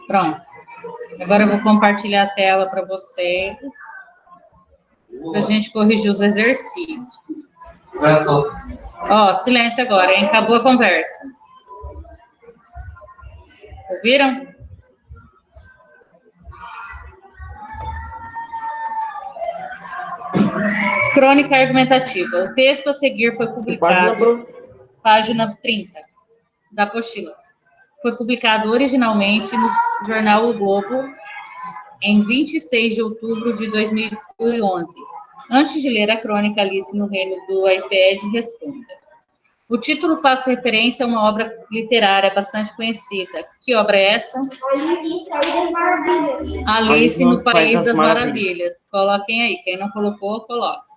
Pronto. Agora eu vou compartilhar a tela para vocês, para a gente corrigir os exercícios. Ó, silêncio agora, hein? Acabou a conversa. Ouviram? Crônica argumentativa. O texto a seguir foi publicado, página 30 da apostila. Foi publicado originalmente no jornal O Globo em 26 de outubro de 2011. Antes de ler a crônica, Alice no Reino do iPad responda. O título faz referência a uma obra literária bastante conhecida. Que obra é essa? Alice no País das Maravilhas. Coloquem aí. Quem não colocou, coloque.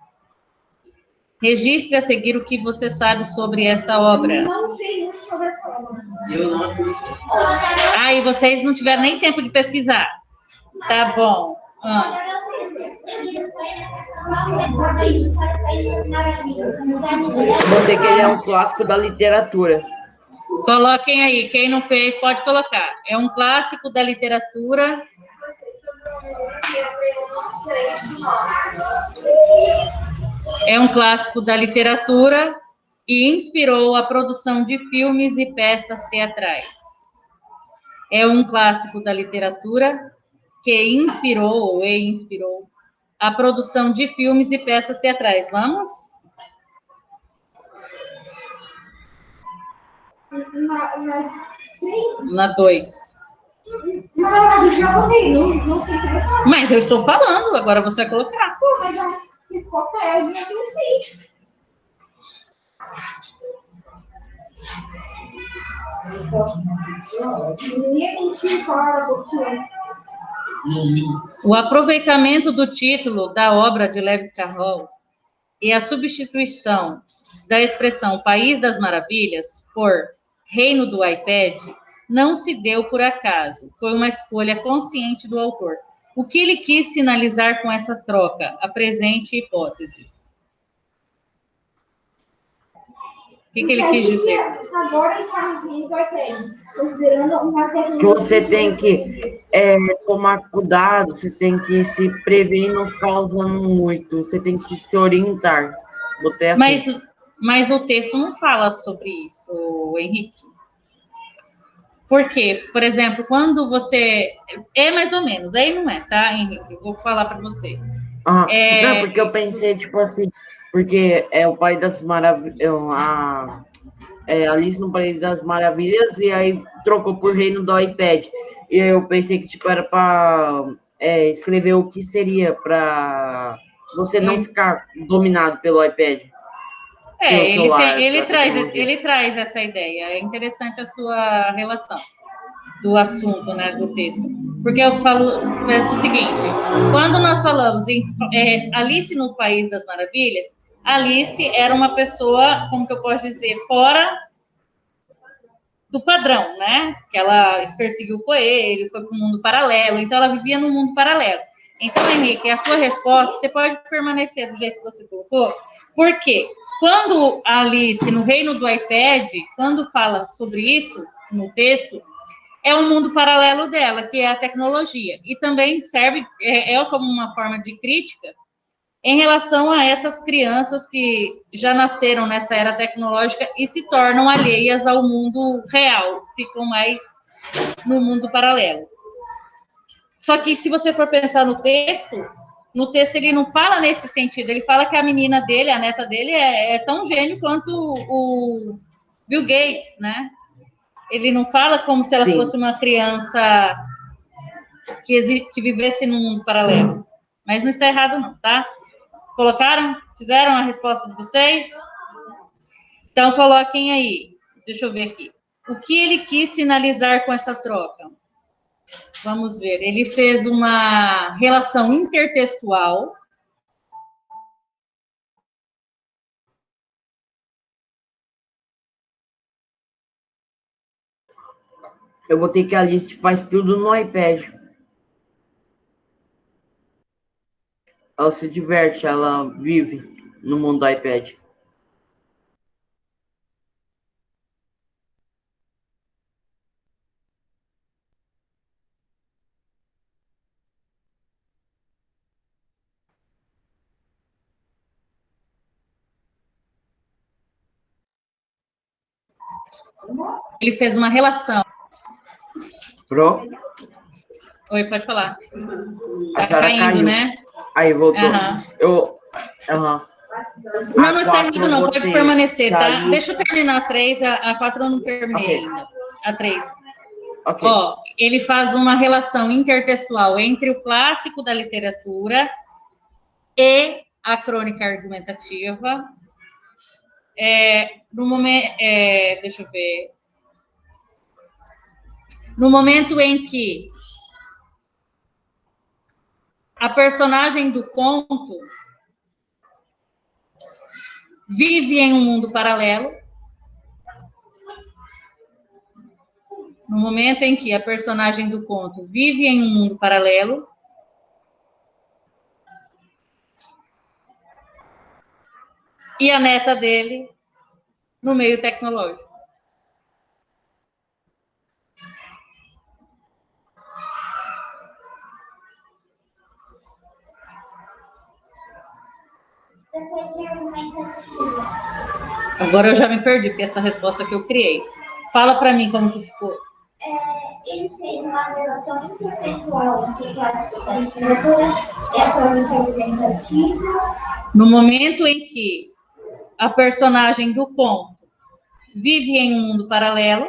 Registre a seguir o que você sabe sobre essa obra. Eu não sei muito sobre essa obra. Eu não assisti. Ah, e vocês não tiveram nem tempo de pesquisar. Tá bom. Vou dizer que ele é um clássico da literatura. Coloquem aí. Quem não fez, pode colocar. É um clássico da literatura. É um clássico da literatura e inspirou a produção de filmes e peças teatrais. É um clássico da literatura que inspirou a produção de filmes e peças teatrais. Vamos? Na 2. Mas eu estou falando, agora você vai colocar. Pô, mas a resposta é eu não sei. O aproveitamento do título da obra de Lewis Carroll e a substituição da expressão País das Maravilhas por Reino do iPad não se deu por acaso, foi uma escolha consciente do autor. O que ele quis sinalizar com essa troca? Apresente hipóteses. O que ele quis dizer? Agora está no iPad, considerando uma tecnologia... Que você tem que tomar cuidado, você tem que se prever e não ficar usando muito, você tem que se orientar. Botei assim. Mas o texto não fala sobre isso, Henrique. Por quê? Por exemplo, quando você... É mais ou menos, aí não é, tá, Henrique? Eu vou falar para você. Não, porque eu pensei, tipo assim, porque é o País das Maravilhas, Alice no País das Maravilhas, e aí trocou por Reino do iPad. E aí eu pensei que, tipo, era para escrever o que seria para você não ficar dominado pelo iPad. Ele traz essa ideia. É interessante a sua relação do assunto, né, do texto. Porque penso o seguinte, quando nós falamos em Alice no País das Maravilhas, Alice era uma pessoa, como que eu posso dizer, fora do padrão, né? Que ela perseguiu o coelho, foi para um mundo paralelo, então ela vivia num mundo paralelo. Então, Henrique, a sua resposta, você pode permanecer do jeito que você colocou, porque quando a Alice, no Reino do iPad, quando fala sobre isso no texto, é um mundo paralelo dela, que é a tecnologia. E também serve como uma forma de crítica em relação a essas crianças que já nasceram nessa era tecnológica e se tornam alheias ao mundo real, ficam mais no mundo paralelo. Só que se você for pensar no texto ele não fala nesse sentido, ele fala que a menina dele, a neta dele, é tão gênio quanto o Bill Gates, né? Ele não fala como se ela fosse uma criança que vivesse num mundo paralelo. Mas não está errado não, tá? Colocaram? Fizeram a resposta de vocês? Então, coloquem aí. Deixa eu ver aqui. O que ele quis sinalizar com essa troca? Vamos ver. Ele fez uma relação intertextual. Eu botei que a Alice faz tudo no iPad. Ela se diverte, ela vive no mundo do iPad. Ele fez uma relação. Pro? Oi, pode falar. A Tá Sara caindo, caiu. né? Aí voltou. Aham. Aham. Não, A não está 4 indo, eu não. Pode botei permanecer, da tá? Alice. Deixa eu terminar a 3. A 4 eu não terminei Ok. ainda. A 3. Ok. Ó, ele faz uma relação intertextual entre o clássico da literatura e a crônica argumentativa. No momento, deixa eu ver. No momento em que a personagem do conto vive em um mundo paralelo, no momento em que a personagem do conto vive em um mundo paralelo, e a neta dele no meio tecnológico. Agora eu já me perdi, porque essa resposta que eu criei. Fala para mim como que ficou. Ele fez uma relação interpessoal entre clássico da literatura e a crônica argumentativa. No momento em que a personagem do conto vive em um mundo paralelo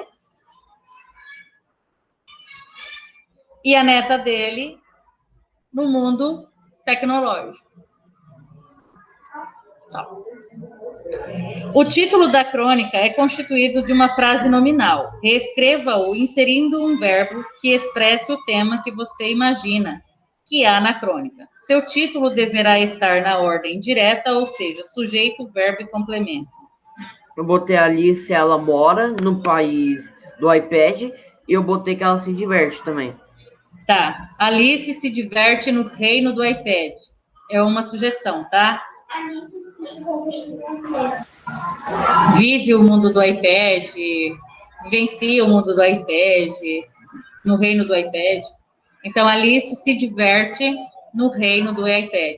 e a neta dele no mundo tecnológico. Tá. O título da crônica é constituído de uma frase nominal. Reescreva-o inserindo um verbo que expresse o tema que você imagina que há na crônica. Seu título deverá estar na ordem direta, ou seja, sujeito, verbo e complemento. Eu botei a Alice, ela mora no país do iPad, e eu botei que ela se diverte também. Tá. Alice se diverte no reino do iPad. É uma sugestão, tá? Alice fica o reino da Vive o mundo do iPad, vivencia o mundo do iPad, no reino do iPad. Então, Alice se diverte no reino do iPad.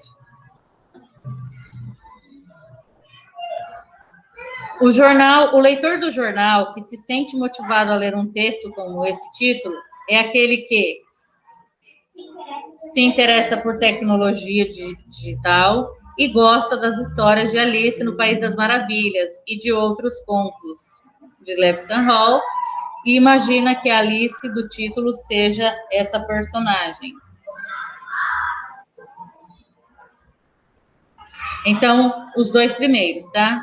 O leitor do jornal que se sente motivado a ler um texto como esse título é aquele que se interessa por tecnologia digital e gosta das histórias de Alice no País das Maravilhas e de outros contos de Lewis Carroll e imagina que a Alice do título seja essa personagem. Então, os dois primeiros, tá?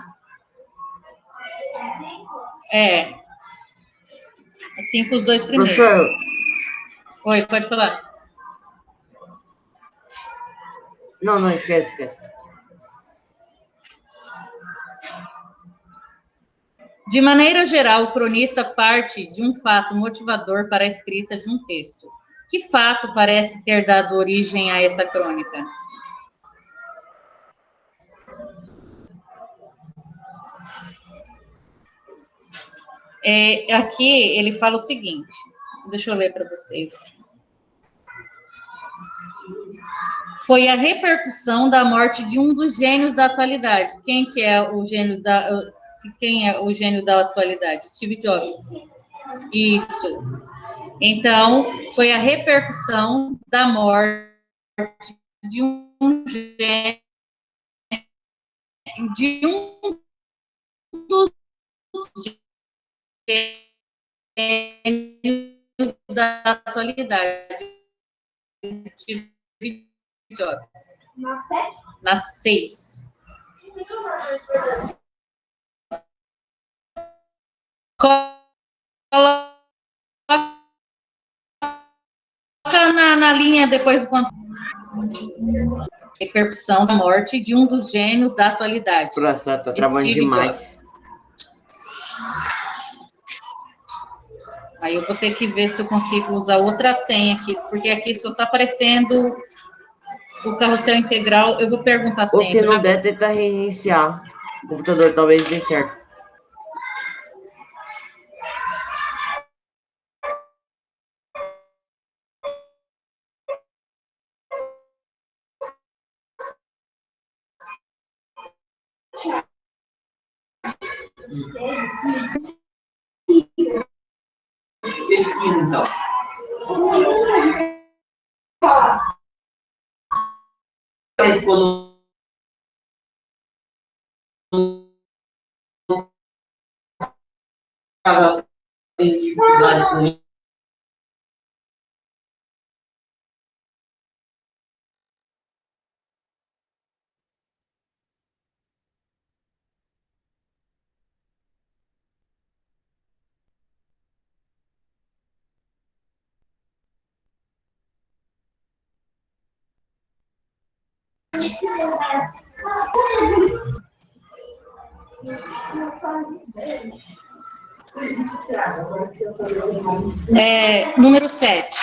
Assim com os dois primeiros. Professor, Oi, pode falar. não, esquece. De maneira geral, o cronista parte de um fato motivador para a escrita de um texto. Que fato parece ter dado origem a essa crônica? Aqui ele fala o seguinte, deixa eu ler para vocês. Foi a repercussão da morte de um dos gênios da atualidade. Quem é o gênio da atualidade? Steve Jobs. Isso. Então, foi a repercussão da morte de um gênio, de um dos gênios da atualidade, Steve Jobs. Na 6. Coloca na linha depois do ponto. Repercussão da morte de um dos gênios da atualidade. Professor, tá travando Steve demais. Jobs. Aí eu vou ter que ver se eu consigo usar outra senha aqui, porque aqui só está aparecendo o carrossel integral. Eu vou perguntar a senha. Ou se não der, tenta reiniciar o computador, talvez dê certo. pesquisa, então. Mas quando o casal tem dificuldade com Número 7.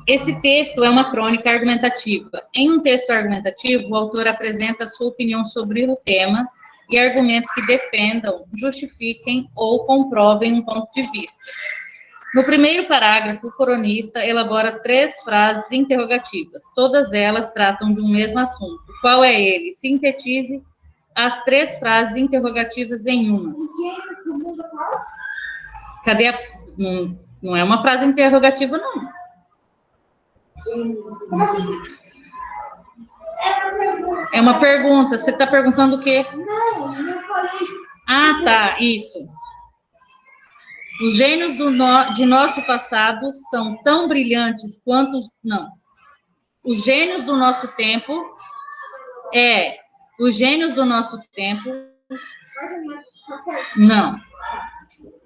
Esse texto é uma crônica argumentativa. Em um texto argumentativo, o autor apresenta sua opinião sobre o tema e argumentos que defendam, justifiquem ou comprovem um ponto de vista. No primeiro parágrafo, o cronista elabora 3 frases interrogativas. Todas elas tratam de um mesmo assunto. Qual é ele? Sintetize as 3 frases interrogativas em uma. Cadê a... Não é uma frase interrogativa, não. Como assim? É uma pergunta. Você está perguntando o quê? Não, eu falei. Ah, tá. Isso. Os gênios de nosso passado são tão brilhantes quanto... Não. Os gênios do nosso tempo... Os gênios do nosso tempo... Não.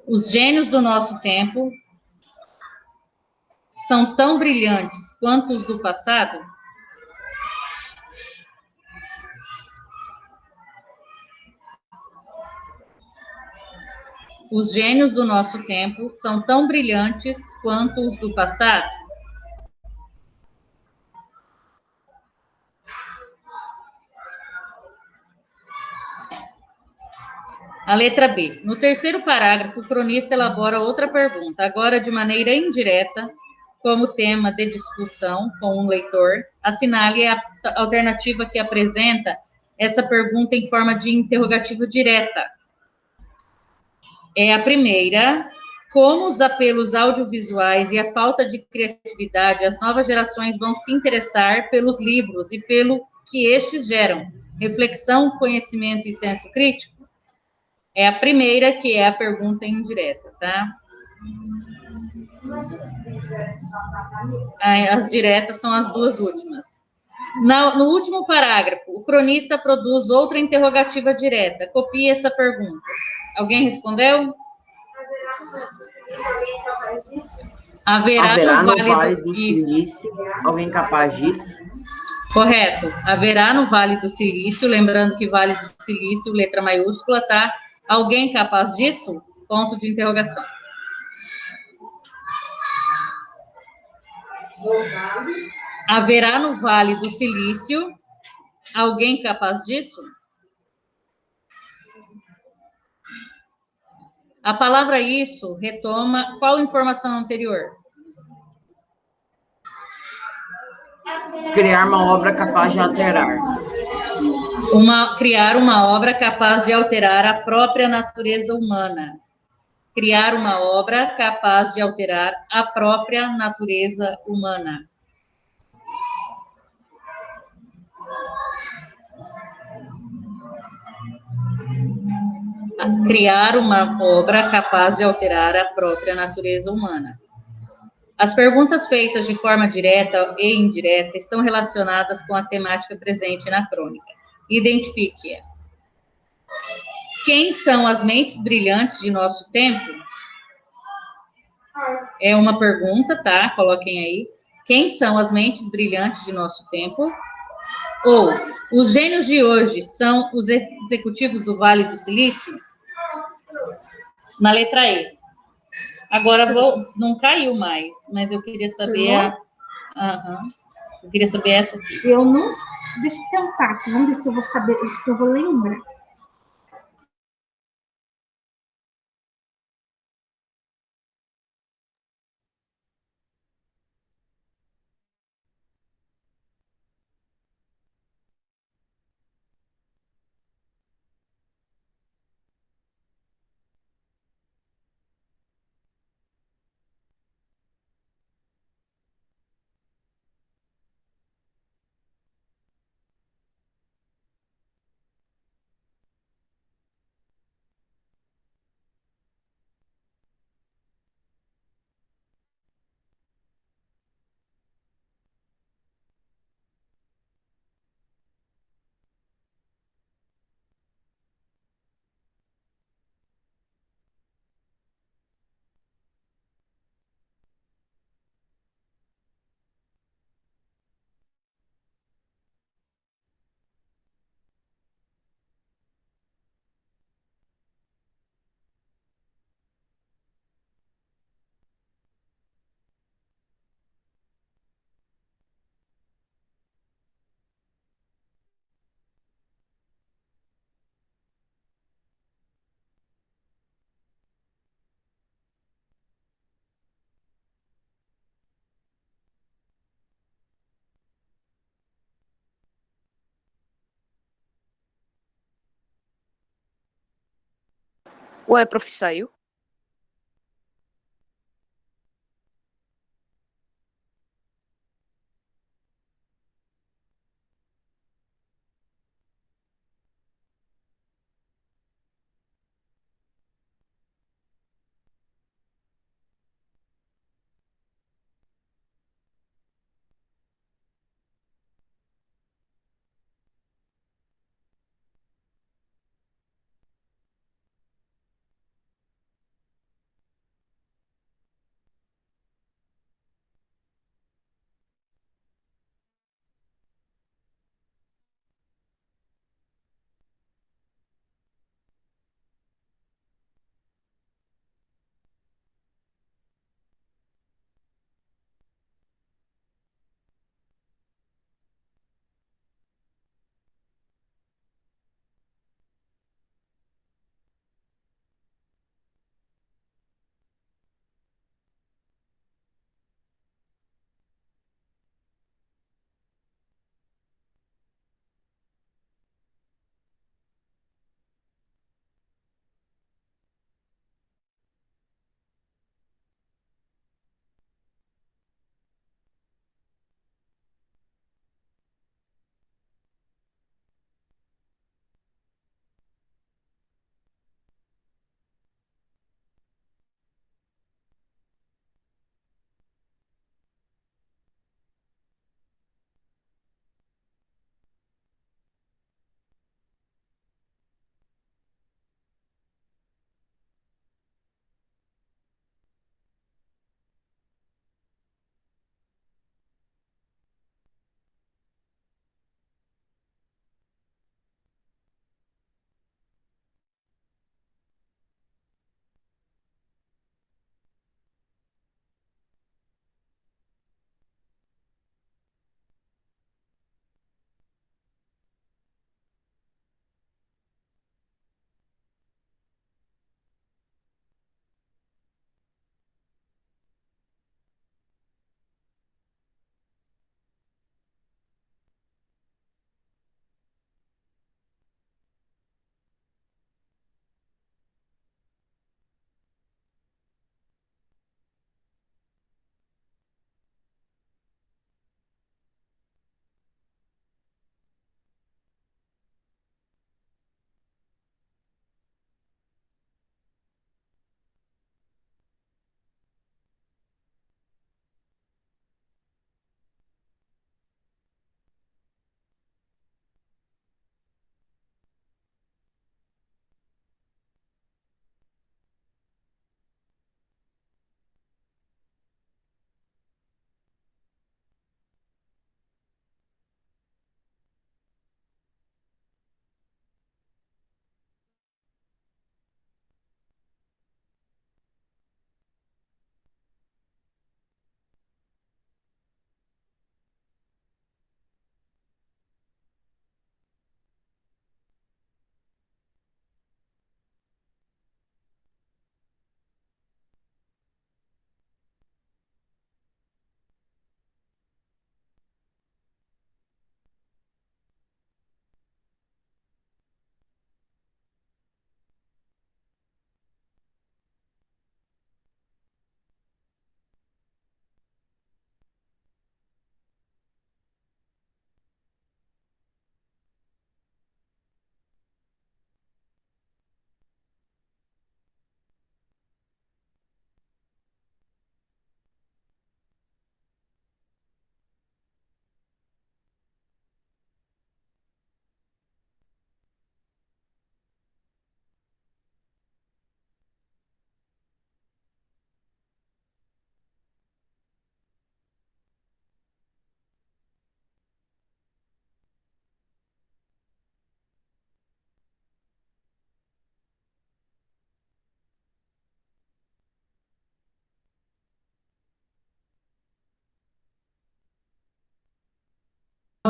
Os gênios do nosso tempo são tão brilhantes quanto os do passado? Os gênios do nosso tempo são tão brilhantes quanto os do passado? A letra B. No terceiro parágrafo, o cronista elabora outra pergunta, agora de maneira indireta, como tema de discussão com um leitor. Assinale a alternativa que apresenta essa pergunta em forma de interrogativa direta. É a primeira. Como os apelos audiovisuais e a falta de criatividade, as novas gerações vão se interessar pelos livros e pelo que estes geram? Reflexão, conhecimento e senso crítico? É a primeira, que é a pergunta indireta, tá? As diretas são as 2 últimas. No último parágrafo, o cronista produz outra interrogativa direta. Copie essa pergunta. Alguém respondeu? Haverá no Vale do Silício alguém capaz disso? Correto. Haverá no Vale do Silício, lembrando que Vale do Silício, letra maiúscula, tá? Alguém capaz disso? Ponto de interrogação. Haverá no Vale do Silício alguém capaz disso? A palavra isso retoma qual informação anterior? Criar uma obra capaz de alterar. Criar uma obra capaz de alterar a própria natureza humana. Criar uma obra capaz de alterar a própria natureza humana. Criar uma obra capaz de alterar a própria natureza humana. As perguntas feitas de forma direta e indireta estão relacionadas com a temática presente na crônica. Identifique-a. Quem são as mentes brilhantes de nosso tempo? É uma pergunta, tá? Coloquem aí. Quem são as mentes brilhantes de nosso tempo? Ou, os gênios de hoje são os executivos do Vale do Silício? Na letra E. Agora, não caiu mais, mas eu queria saber... Eu queria saber essa aqui. Eu não sei. Deixa eu tentar aqui. Vamos ver se eu vou saber, se eu vou lembrar. Ué, prof. Saiu?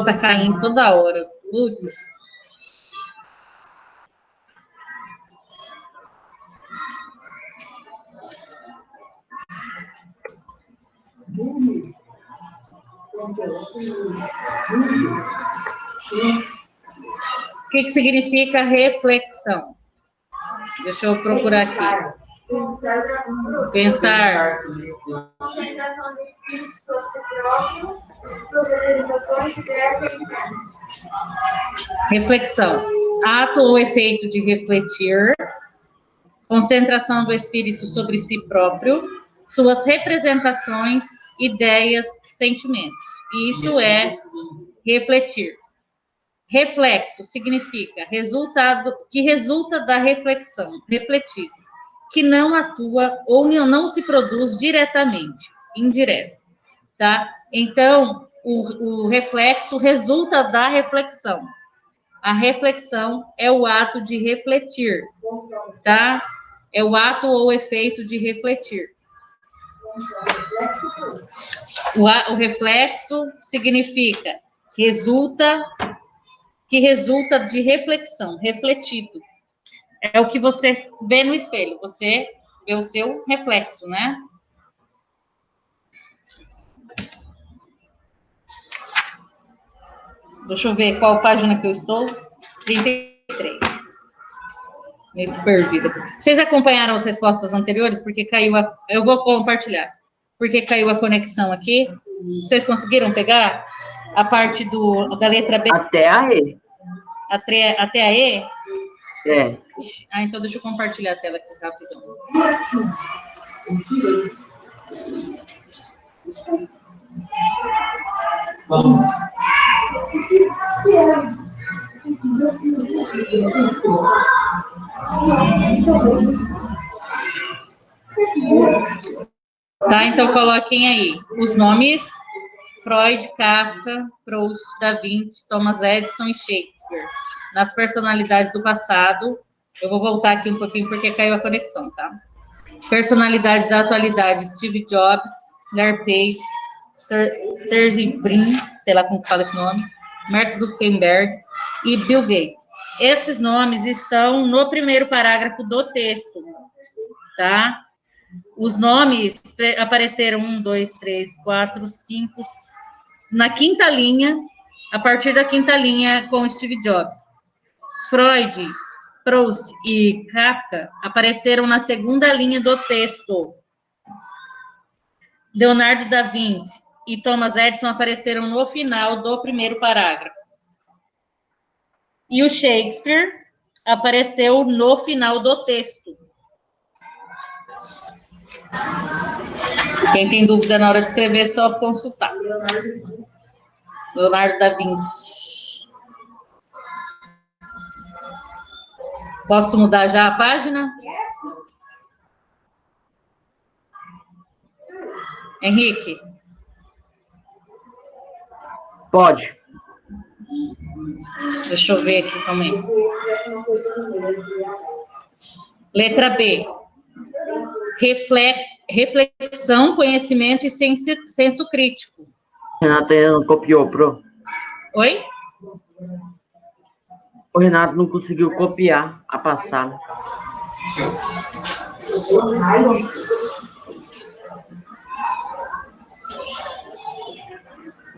Tá caindo toda hora. Putz. O que significa reflexão? Deixa eu procurar aqui. Pensar. Concentração do espírito próprio sobre as derivações diversas internas. Reflexão. Ato ou efeito de refletir. Concentração do espírito sobre si próprio. Suas representações, ideias, sentimentos. Isso é refletir. Reflexo significa resultado que resulta da reflexão, refletido, que não atua ou não se produz diretamente, indireto, tá? Então, o reflexo resulta da reflexão. A reflexão é o ato de refletir, tá? É o ato ou efeito de refletir. O reflexo significa que resulta de reflexão, refletido. É o que você vê no espelho, você vê o seu reflexo, né? Deixa eu ver qual página que eu estou. 33. Meio perdida. Vocês acompanharam as respostas anteriores? Porque caiu a... Eu vou compartilhar. Porque caiu a conexão aqui. Vocês conseguiram pegar a parte da letra B? Até a E. Até a E? É. Ah, então deixa eu compartilhar a tela aqui rapidão. Vamos. Tá, então coloquem aí os nomes: Freud, Kafka, Proust, Da Vinci, Thomas Edison e Shakespeare. Nas personalidades do passado, eu vou voltar aqui um pouquinho porque caiu a conexão, tá? Personalidades da atualidade: Steve Jobs, Larry Page, Sergey Brin, sei lá como fala esse nome, Mark Zuckerberg e Bill Gates. Esses nomes estão no primeiro parágrafo do texto, tá? Os nomes apareceram 1, 2, 3, 4, 5, na quinta linha, a partir da quinta linha com Steve Jobs. Freud, Proust e Kafka apareceram na segunda linha do texto. Leonardo da Vinci e Thomas Edison apareceram no final do primeiro parágrafo. E o Shakespeare apareceu no final do texto. Quem tem dúvida na hora de escrever, é só consultar. Leonardo da Vinci. Posso mudar já a página? Henrique? Pode. Deixa eu ver aqui também. Letra B. Reflexão, conhecimento e senso crítico. Renato não copiou, pro. Oi? O Renato não conseguiu copiar a passada.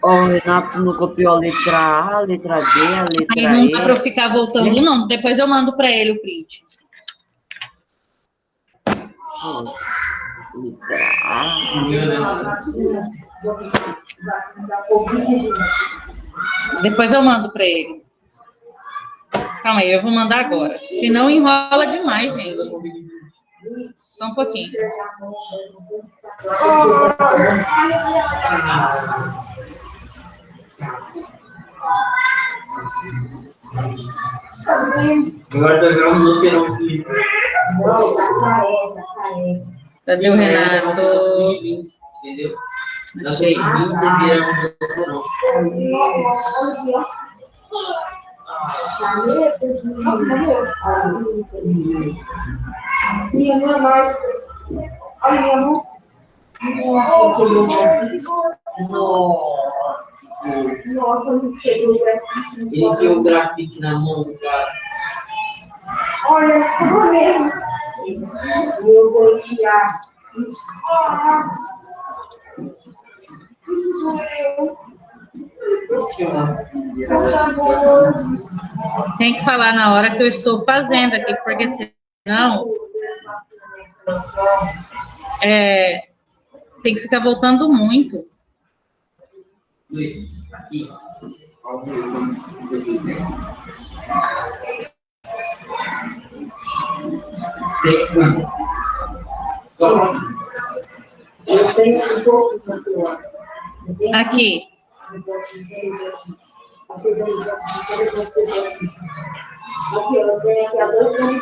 O Renato não copiou a letra A, a letra B, a letra E. Aí não dá para eu ficar voltando, não. Depois eu mando para ele o print. Letra A. Depois eu mando para ele. Calma aí, eu vou mandar agora. Senão enrola demais, gente. Só um pouquinho. Agora tá virando um doceirão aqui. Cadê o Renato? Entendeu? Achei. Você vira um doceirão. Nossa, não pegou o grafite. Ele tinha o grafite na mão, cara. Olha, só mesmo. Eu vou tirar. Tem que falar na hora que eu estou fazendo aqui, porque senão tem que ficar voltando muito. Luiz, aqui. Eu tenho um pouco de controle. Aqui. Aqui, eu tenho aqui a 2,0.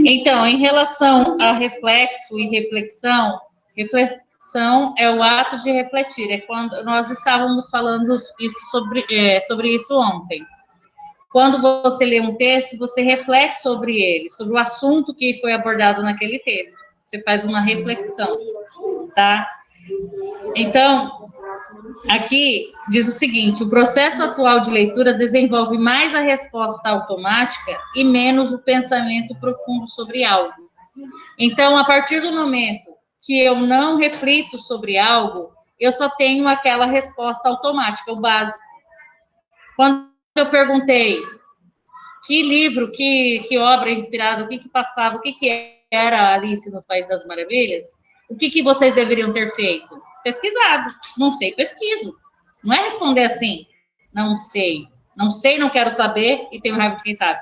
Então, em relação a reflexo e reflexão, reflexão é o ato de refletir. É quando nós estávamos falando sobre isso ontem. Quando você lê um texto, você reflete sobre ele, sobre o assunto que foi abordado naquele texto. Você faz uma reflexão, tá? Então, aqui diz o seguinte: o processo atual de leitura desenvolve mais a resposta automática e menos o pensamento profundo sobre algo. Então, a partir do momento que eu não reflito sobre algo, eu só tenho aquela resposta automática, o básico. Quando eu perguntei que livro, que obra inspirada, o que passava, o que era Alice no País das Maravilhas, o que vocês deveriam ter feito? Pesquisado. Não sei, pesquiso. Não é responder assim, não sei. Não sei, não quero saber e tenho raiva de quem sabe.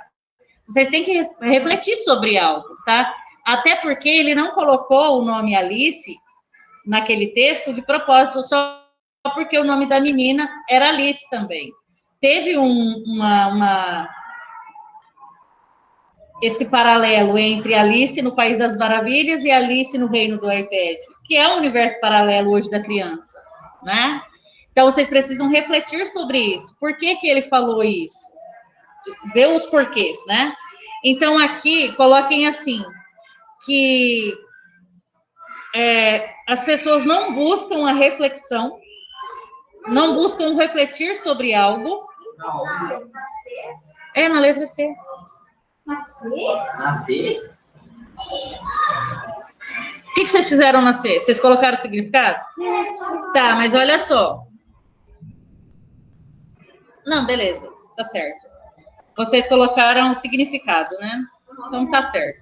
Vocês têm que refletir sobre algo, tá? Até porque ele não colocou o nome Alice naquele texto de propósito, só porque o nome da menina era Alice também. Teve esse paralelo entre Alice no País das Maravilhas e Alice no Reino do iPad, que é o universo paralelo hoje da criança, né? Então, vocês precisam refletir sobre isso. Por que ele falou isso? Ver os porquês, né? Então, aqui, coloquem assim, que as pessoas não buscam a reflexão, não buscam refletir sobre algo. Na letra C. Nascer? O que vocês fizeram nascer? Vocês colocaram o significado? Tá, mas olha só. Não, beleza, tá certo. Vocês colocaram o significado, né? Então tá certo.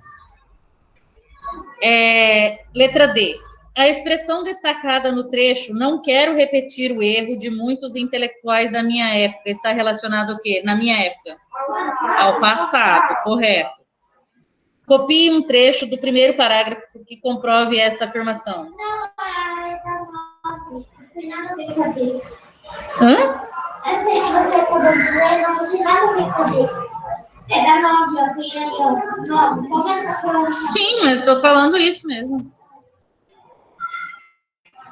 Letra D. A expressão destacada no trecho, não quero repetir o erro de muitos intelectuais da minha época, está relacionado ao quê? Na minha época? Ao passado, correto. Copie um trecho do primeiro parágrafo que comprove essa afirmação. Hã? Essa aí que você acabou de ler não tem nada a ver com isso. É da 9, ó. Tem aí, ó. 9. Começa. Sim, mas estou falando isso mesmo.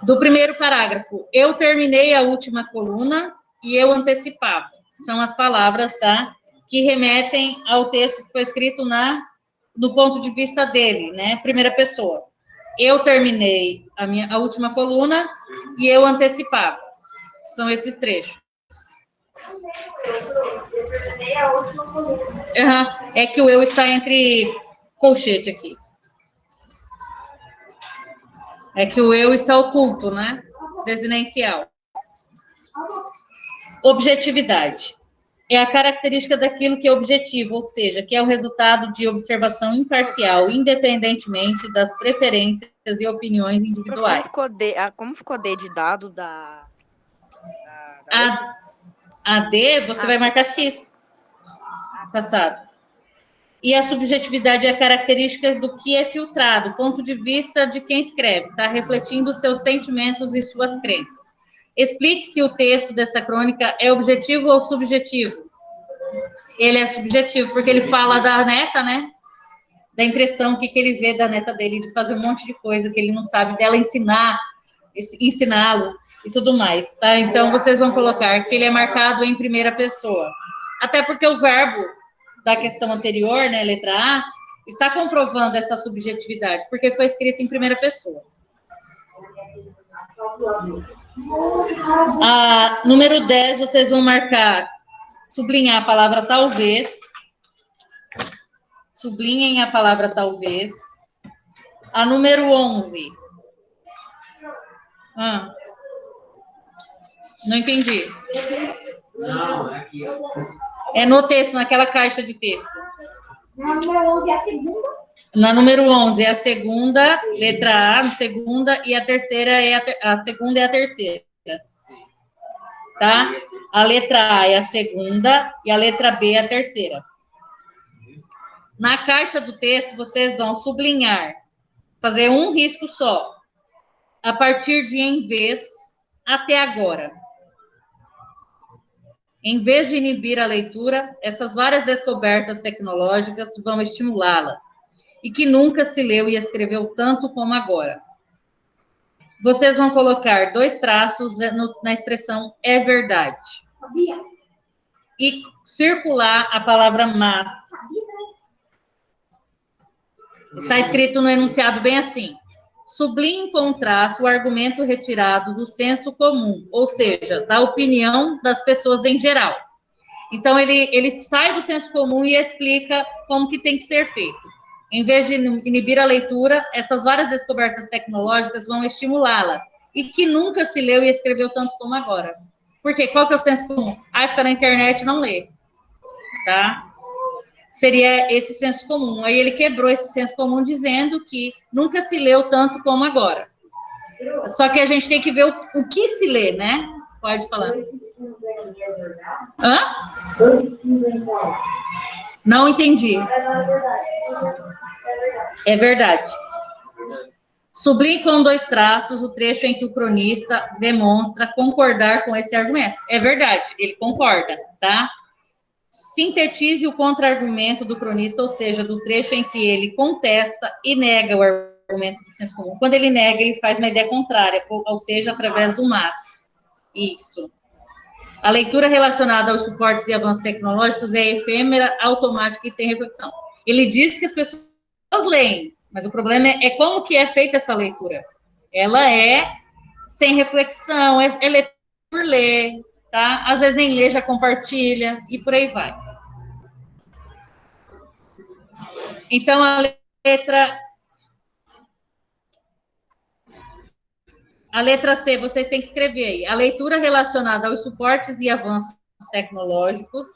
Do primeiro parágrafo. Eu terminei a última coluna e eu antecipava. São as palavras, tá? Que remetem ao texto que foi escrito do ponto de vista dele, né? Primeira pessoa. Eu terminei a última coluna e eu antecipava. São esses trechos. É que o eu está entre colchete aqui. É que o eu está oculto, né? Desinencial. Objetividade. É a característica daquilo que é objetivo, ou seja, que é o resultado de observação imparcial, independentemente das preferências e opiniões individuais. Como ficou D de dado da a D, você vai marcar X. Passado. E a subjetividade é a característica do que é filtrado, ponto de vista de quem escreve, está refletindo seus sentimentos e suas crenças. Explique se o texto dessa crônica é objetivo ou subjetivo. Ele é subjetivo, porque ele fala da neta, né? Da impressão que ele vê da neta dele, de fazer um monte de coisa que ele não sabe, dela ensiná-lo e tudo mais, tá? Então, vocês vão colocar que ele é marcado em primeira pessoa. Até porque o verbo da questão anterior, né, letra A, está comprovando essa subjetividade, porque foi escrito em primeira pessoa. Número 10, vocês vão marcar, sublinhar a palavra talvez. Sublinhem a palavra talvez. A número 11. Não entendi. Não, é aqui, ó. É no texto, naquela caixa de texto. Na número 11 é a segunda. Na número 11 é a segunda, letra A, segunda, e a terceira é a segunda e a terceira. Tá? A letra A é a segunda e a letra B é a terceira. Na caixa do texto, vocês vão sublinhar, fazer um risco só, a partir de em vez até agora. Em vez de inibir a leitura, essas várias descobertas tecnológicas vão estimulá-la, e que nunca se leu e escreveu tanto como agora. Vocês vão colocar 2 traços na expressão é verdade. Sabia? E circular a palavra mas. Está escrito no enunciado bem assim: sublinhe com um traço o argumento retirado do senso comum, ou seja, da opinião das pessoas em geral. Então, ele sai do senso comum e explica como que tem que ser feito. Em vez de inibir a leitura, essas várias descobertas tecnológicas vão estimulá-la, e que nunca se leu e escreveu tanto como agora. Por quê? Qual que é o senso comum? Fica na internet e não lê. Tá? Seria esse senso comum. Aí ele quebrou esse senso comum dizendo que nunca se leu tanto como agora. Só que a gente tem que ver o que se lê, né? Pode falar. Hã? Não entendi. É verdade. Sublinhe com 2 traços o trecho em que o cronista demonstra concordar com esse argumento. É verdade, ele concorda, tá? Sintetize o contra-argumento do cronista, ou seja, do trecho em que ele contesta e nega o argumento do senso comum. Quando ele nega, ele faz uma ideia contrária, ou seja, através do mas. Isso. A leitura relacionada aos suportes e avanços tecnológicos é efêmera, automática e sem reflexão. Ele diz que as pessoas leem, mas o problema é como que é feita essa leitura. Ela é sem reflexão, é ler por ler, tá? Às vezes nem lê, já compartilha, e por aí vai. Então, a letra C, vocês têm que escrever aí. A leitura relacionada aos suportes e avanços tecnológicos.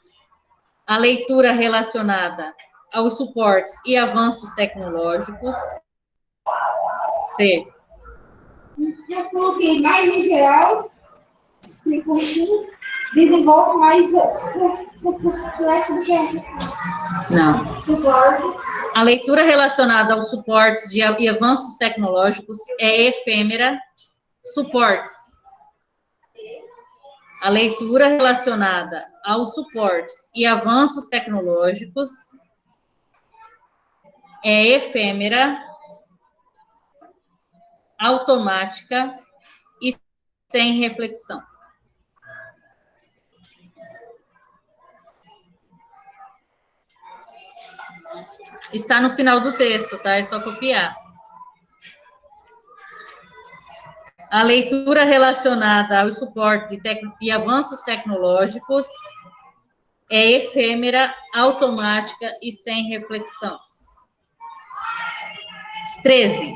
A leitura relacionada aos suportes e avanços tecnológicos. C. Eu coloquei mais em geral, desenvolve mais complexo do que Não. suporte. A leitura relacionada aos suportes e avanços tecnológicos é efêmera. Suportes. A leitura relacionada aos suportes e avanços tecnológicos é efêmera, automática e sem reflexão. Está no final do texto, tá? É só copiar. A leitura relacionada aos suportes e avanços tecnológicos é efêmera, automática e sem reflexão. 13.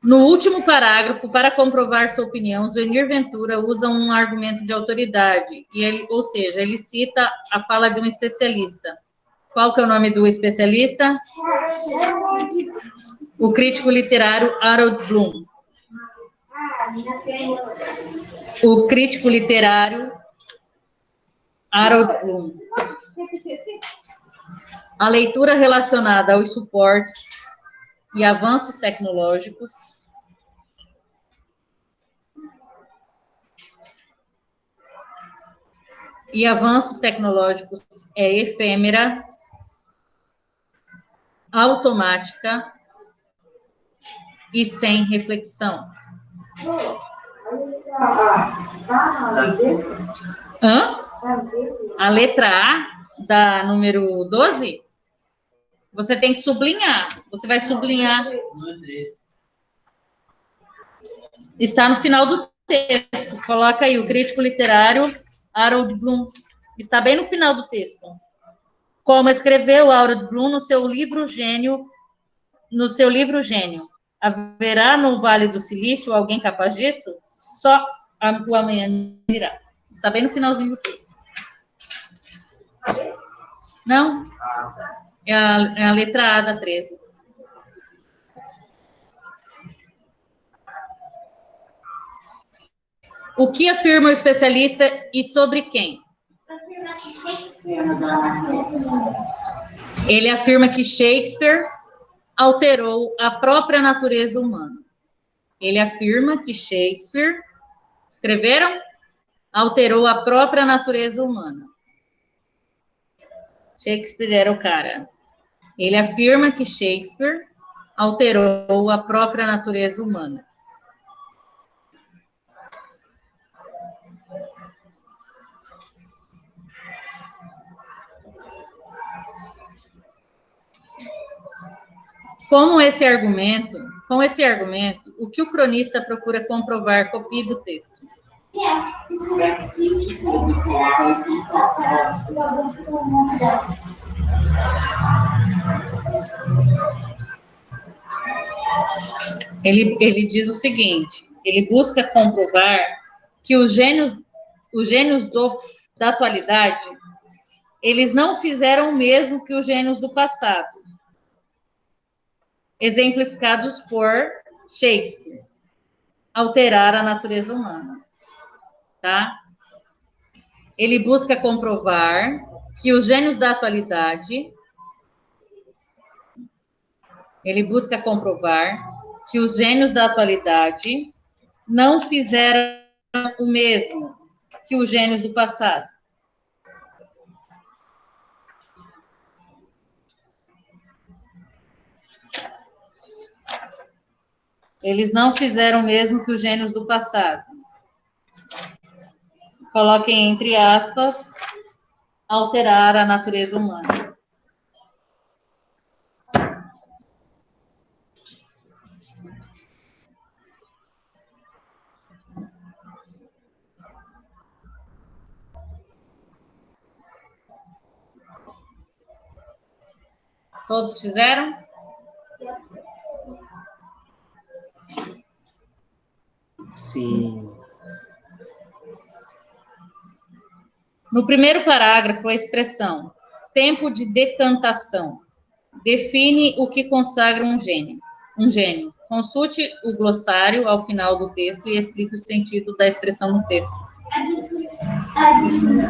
No último parágrafo, para comprovar sua opinião, Zuenir Ventura usa um argumento de autoridade, ou seja, ele cita a fala de um especialista. Qual que é o nome do especialista? O crítico literário Harold Bloom. O crítico literário Harold Bloom. A leitura relacionada aos suportes e avanços tecnológicos é efêmera, automática e sem reflexão. Hã? A letra A da número 12? Você tem que sublinhar. Você vai sublinhar. Está no final do texto. Coloca aí o crítico literário Harold Bloom. Está bem no final do texto. Como escreveu Harold Bloom no seu livro Gênio. Haverá no Vale do Silício alguém capaz disso? Só o amanhã dirá. Está bem no finalzinho do texto. Não? É a letra A da 13. O que afirma o especialista e sobre quem? Afirma que Shakespeare mudou a natureza humana. Ele afirma que Shakespeare alterou a própria natureza humana. Ele afirma que Shakespeare, escreveram? Alterou a própria natureza humana. Shakespeare era o cara. Ele afirma que Shakespeare alterou a própria natureza humana. Com esse argumento, o que o cronista procura comprovar copia do texto? Que é a crítica literária é essencial para o avanço da humanidade. Ele diz o seguinte, ele busca comprovar que os gênios da atualidade, eles não fizeram o mesmo que os gênios do passado, exemplificados por Shakespeare, alterar a natureza humana, tá? Ele busca comprovar que os gênios da atualidade, não fizeram o mesmo que os gênios do passado. Eles não fizeram o mesmo que os gênios do passado. Coloquem entre aspas, alterar a natureza humana. Todos fizeram? Sim. No primeiro parágrafo, a expressão tempo de decantação define o que consagra um gênio. Consulte o glossário ao final do texto e explique o sentido da expressão no texto.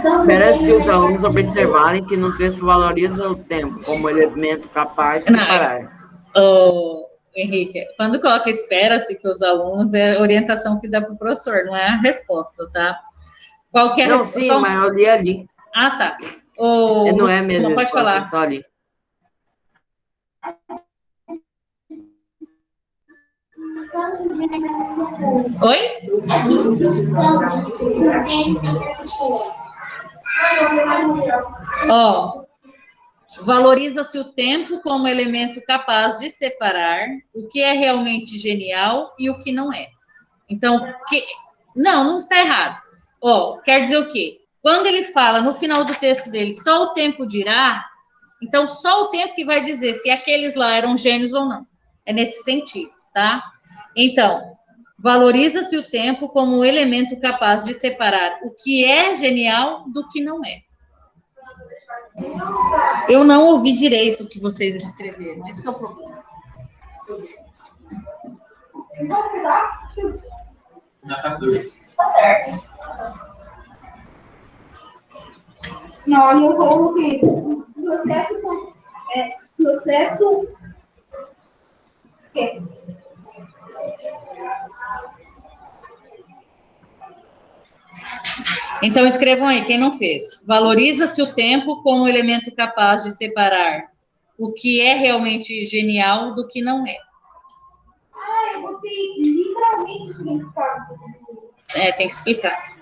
Espera-se os alunos observarem que no texto valoriza o tempo como elemento capaz de separar. Henrique, quando coloca espera-se que os alunos, é a orientação que dá para o professor, não é a resposta, tá? Qual que é a Não, resposta? sim, mas eu li ali. Ah, tá. Não é mesmo, não pode falar. só ali. Oi? Valoriza-se o tempo como elemento capaz de separar o que é realmente genial e o que não é. Então, não está errado. Quer dizer o quê? Quando ele fala no final do texto dele, só o tempo dirá, então só o tempo que vai dizer se aqueles lá eram gênios ou não. É nesse sentido, tá? Então, valoriza-se o tempo como um elemento capaz de separar o que é genial do que não é. Eu não ouvi direito o que vocês escreveram. Esse é o problema. Na 14. Tá certo. Não, eu coloquei processo. Quê? Então, escrevam aí, quem não fez. Valoriza-se o tempo como elemento capaz de separar o que é realmente genial do que não é. Eu botei literalmente o significado. Tem que explicar.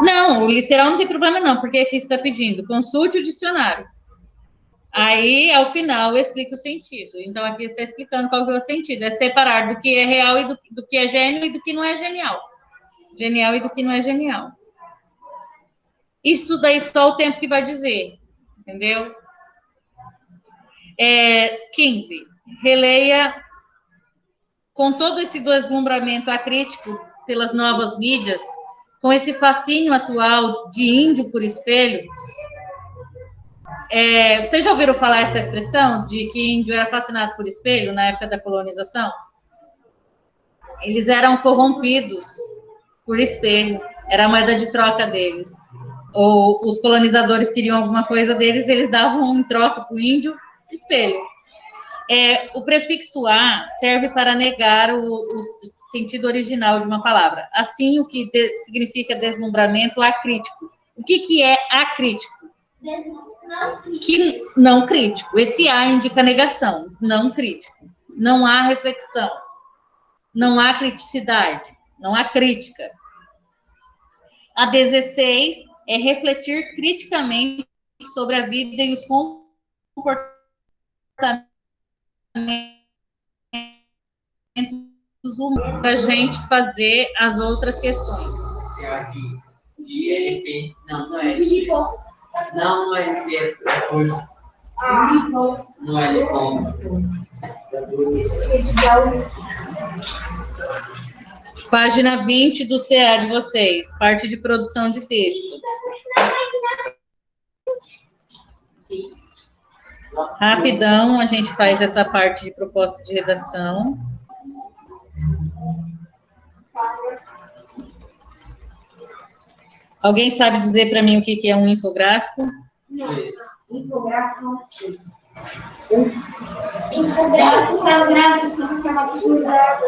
Não, o literal não tem problema não, porque aqui está pedindo, consulte o dicionário. Aí, ao final, eu explico o sentido. Então, aqui está explicando qual que é o sentido. É separar do que é real e do que é gênio e do que não é genial. Genial e do que não é genial. Isso daí só o tempo que vai dizer. Entendeu? 15. Releia com todo esse deslumbramento acrítico pelas novas mídias, com esse fascínio atual de índio por espelho, vocês já ouviram falar essa expressão de que índio era fascinado por espelho na época da colonização? Eles eram corrompidos por espelho, era a moeda de troca deles. Ou os colonizadores queriam alguma coisa deles, eles davam em troca para o índio espelho. O prefixo a serve para negar o sentido original de uma palavra. Assim, o que significa deslumbramento acrítico. O que é acrítico? Que não crítico. Esse A indica negação, não crítico. Não há reflexão, não há criticidade, não há crítica. A 16 é refletir criticamente sobre a vida e os comportamentos humanos para a gente fazer as outras questões. De LP. Não, não é LP. Não, não é LP. Não é LP. Página 20 do CA de vocês, parte de produção de texto. Rapidão, a gente faz essa parte de proposta de redação. Alguém sabe dizer para mim o que é um infográfico? Infográfico. Infográfico é um gráfico que é uma figura.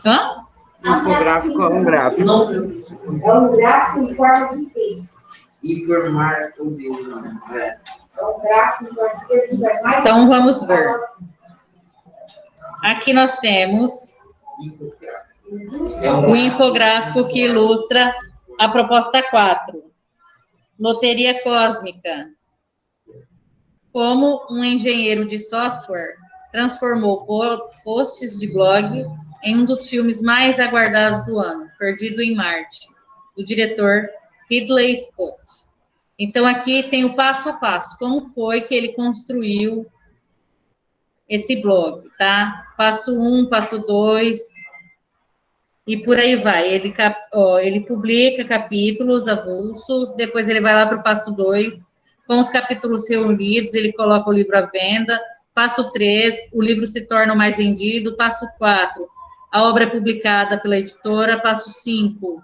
Hã? Infográfico é um gráfico. É um gráfico em forma de texto. Informar sobre o nome. É um gráfico em forma de texto. Então, vamos ver. Aqui nós temos o infográfico que ilustra a proposta 4. Loteria cósmica. Como um engenheiro de software transformou posts de blog em um dos filmes mais aguardados do ano, Perdido em Marte, do diretor Ridley Scott. Então, aqui tem o passo a passo, como foi que ele construiu esse blog, tá? Passo 1, passo 2, e por aí vai. Ele publica capítulos avulsos, depois ele vai lá para o passo 2, com os capítulos reunidos, ele coloca o livro à venda. Passo 3, o livro se torna o mais vendido. Passo 4, a obra é publicada pela editora. Passo 5,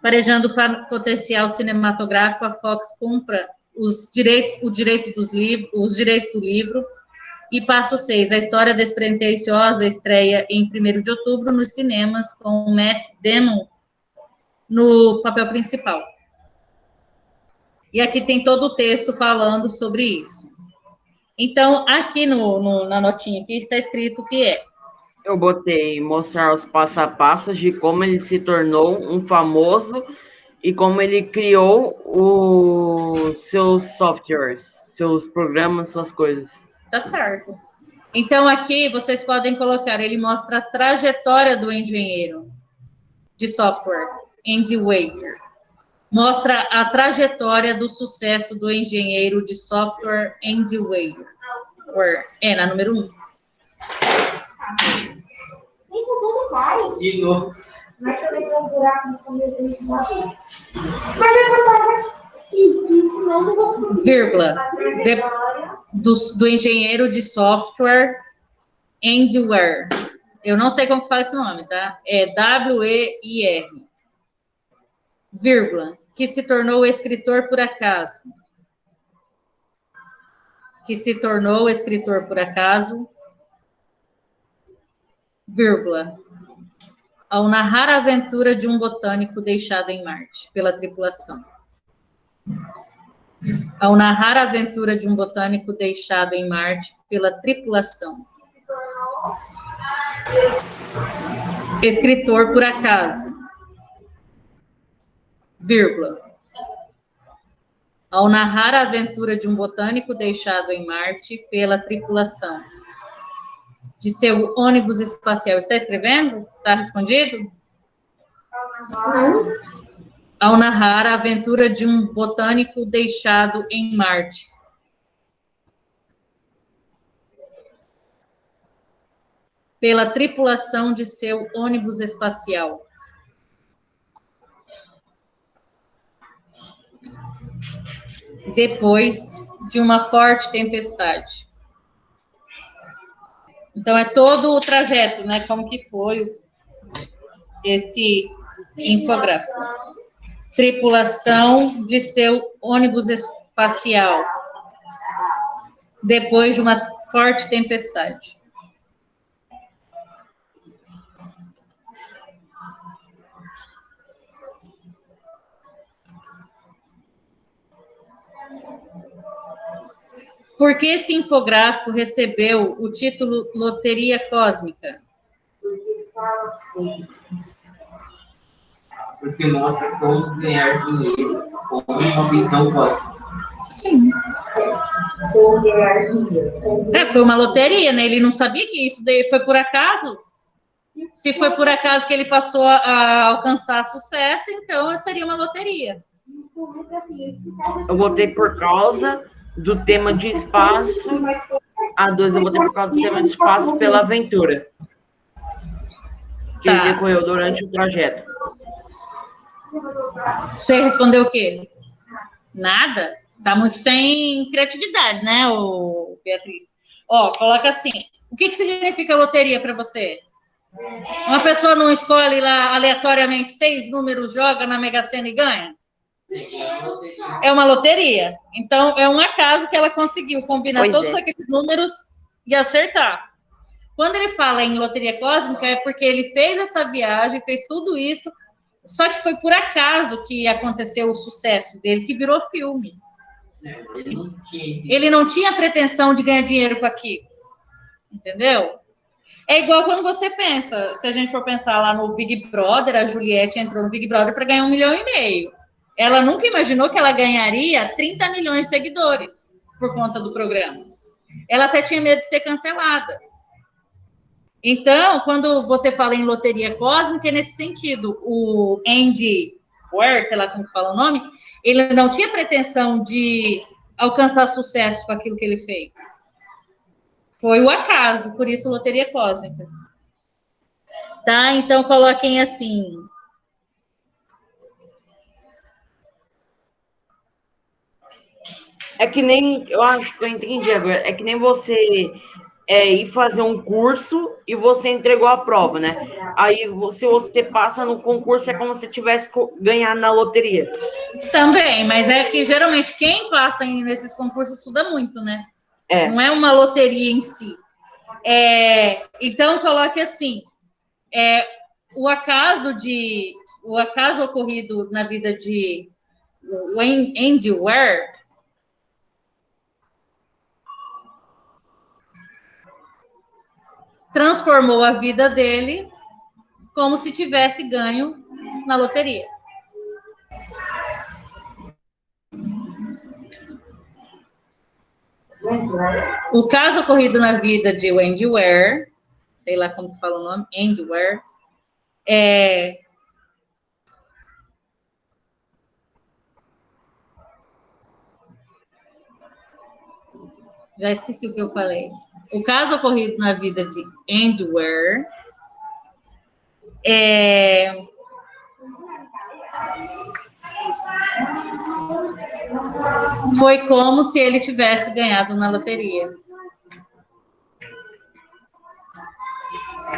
farejando para potencial cinematográfico, a Fox compra os direitos do livro. E passo 6, a história despretensiosa estreia em 1º de outubro nos cinemas, com Matt Damon no papel principal. E aqui tem todo o texto falando sobre isso. Então, aqui na notinha aqui está escrito o que é. Eu botei mostrar os passo a passo de como ele se tornou um famoso e como ele criou os seus softwares, seus programas, suas coisas. Tá certo. Então, aqui vocês podem colocar, ele mostra a trajetória do engenheiro de software, Andy Weir. Mostra a trajetória do sucesso do engenheiro de software, Andy Weir. Na número 1. De novo. Mas também vai durar com o Mas essa palavra aqui, senão não vou conseguir. Vírgula. Do engenheiro de software, Andy Weir. Eu não sei como que fala esse nome, tá? É W-E-I-R. Vírgula. Que se tornou escritor por acaso. Que se tornou escritor por acaso. Vírgula. Ao narrar a aventura de um botânico deixado em Marte pela tripulação. Ao narrar a aventura de um botânico deixado em Marte pela tripulação. Escritor por acaso. Vírgula. Ao narrar a aventura de um botânico deixado em Marte pela tripulação de seu ônibus espacial. Está escrevendo? Está respondido? Ao narrar a aventura de um botânico deixado em Marte. pela tripulação de seu ônibus espacial? Depois de uma forte tempestade. Então, é todo o trajeto, né? Como que foi esse infográfico. Tripulação de seu ônibus espacial. Depois de uma forte tempestade. Por que esse infográfico recebeu o título Loteria Cósmica? Porque mostra como ganhar dinheiro com uma visão cósmica. Sim. Foi uma loteria, né? Ele não sabia que isso daí foi por acaso. Se foi por acaso que ele passou a alcançar sucesso, então seria uma loteria. Eu botei por causa do tema de espaço. A 2 eu botei por causa do tema de espaço pela aventura. Que ele decorreu durante o trajeto. Você respondeu o quê? Nada? Tá muito sem criatividade, né, Beatriz? Ó, coloca assim. O que significa loteria para você? Uma pessoa não escolhe lá aleatoriamente 6 números, joga na Mega Sena e ganha? É uma loteria. Então, é um acaso que ela conseguiu combinar todos aqueles números e acertar. Quando ele fala em loteria cósmica, é porque ele fez essa viagem, fez tudo isso, só que foi por acaso que aconteceu o sucesso dele, que virou filme. Ele não tinha pretensão de ganhar dinheiro com aquilo. Entendeu? É igual quando você pensa, se a gente for pensar lá no Big Brother, a Juliette entrou no Big Brother para ganhar 1,5 milhão. Ela nunca imaginou que ela ganharia 30 milhões de seguidores por conta do programa. Ela até tinha medo de ser cancelada. Então, quando você fala em loteria cósmica, é nesse sentido. O Andy Weir, sei lá como fala o nome, ele não tinha pretensão de alcançar sucesso com aquilo que ele fez. Foi o acaso, por isso loteria cósmica. Tá? Então, coloquem assim. É que nem, eu acho que eu entendi agora, é que nem você ir fazer um curso e você entregou a prova, né? Aí, se você passa no concurso, é como se tivesse ganhado na loteria. Também, mas é que geralmente quem passa nesses concursos estuda muito, né? É. Não é uma loteria em si. Então, coloque assim, o acaso ocorrido na vida de Andy Weir transformou a vida dele como se tivesse ganho na loteria. O caso ocorrido na vida de Andy Weir, sei lá como fala o nome, Andy Weir, já esqueci o que eu falei. O caso ocorrido na vida de Andy Weir foi como se ele tivesse ganhado na loteria.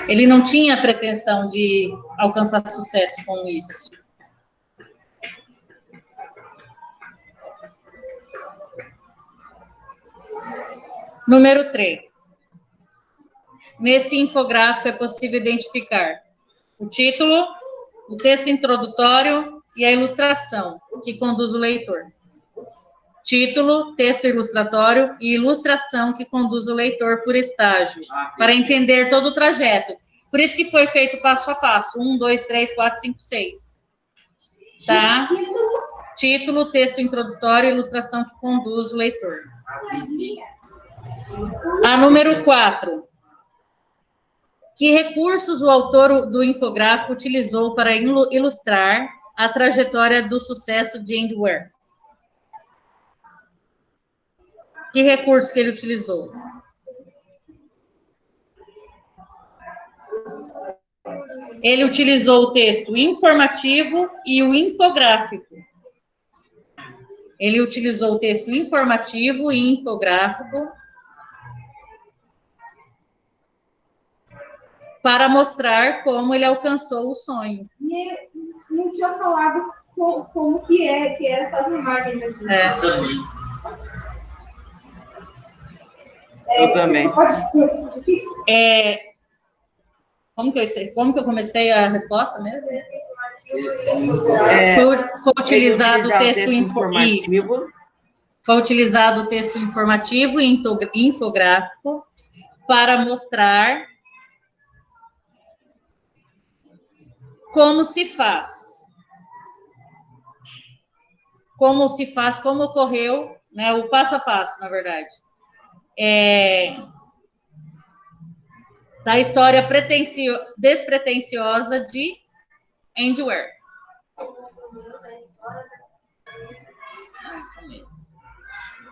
Ele não tinha pretensão de alcançar sucesso com isso. Número 3. Nesse infográfico é possível identificar o título, o texto introdutório e a ilustração que conduz o leitor. Título, texto ilustratório e ilustração que conduz o leitor por estágio, para entender todo o trajeto. Por isso que foi feito passo a passo. 1, 2, 3, 4, 5, 6. Tá? Título, texto introdutório e ilustração que conduz o leitor. A número 4. Que recursos o autor do infográfico utilizou para ilustrar a trajetória do sucesso de Andy Weir? Que recurso que ele utilizou? Ele utilizou o texto informativo e o infográfico. Ele utilizou o texto informativo e infográfico para mostrar como ele alcançou o sonho. E não tinha falado como que era essas imagens aqui. Eu também. Como que eu comecei a resposta mesmo? Foi utilizado o texto informativo. Foi utilizado o texto informativo e infográfico para mostrar como se faz. Como ocorreu, né, o passo a passo, na verdade. Da história despretensiosa de Andy Weir.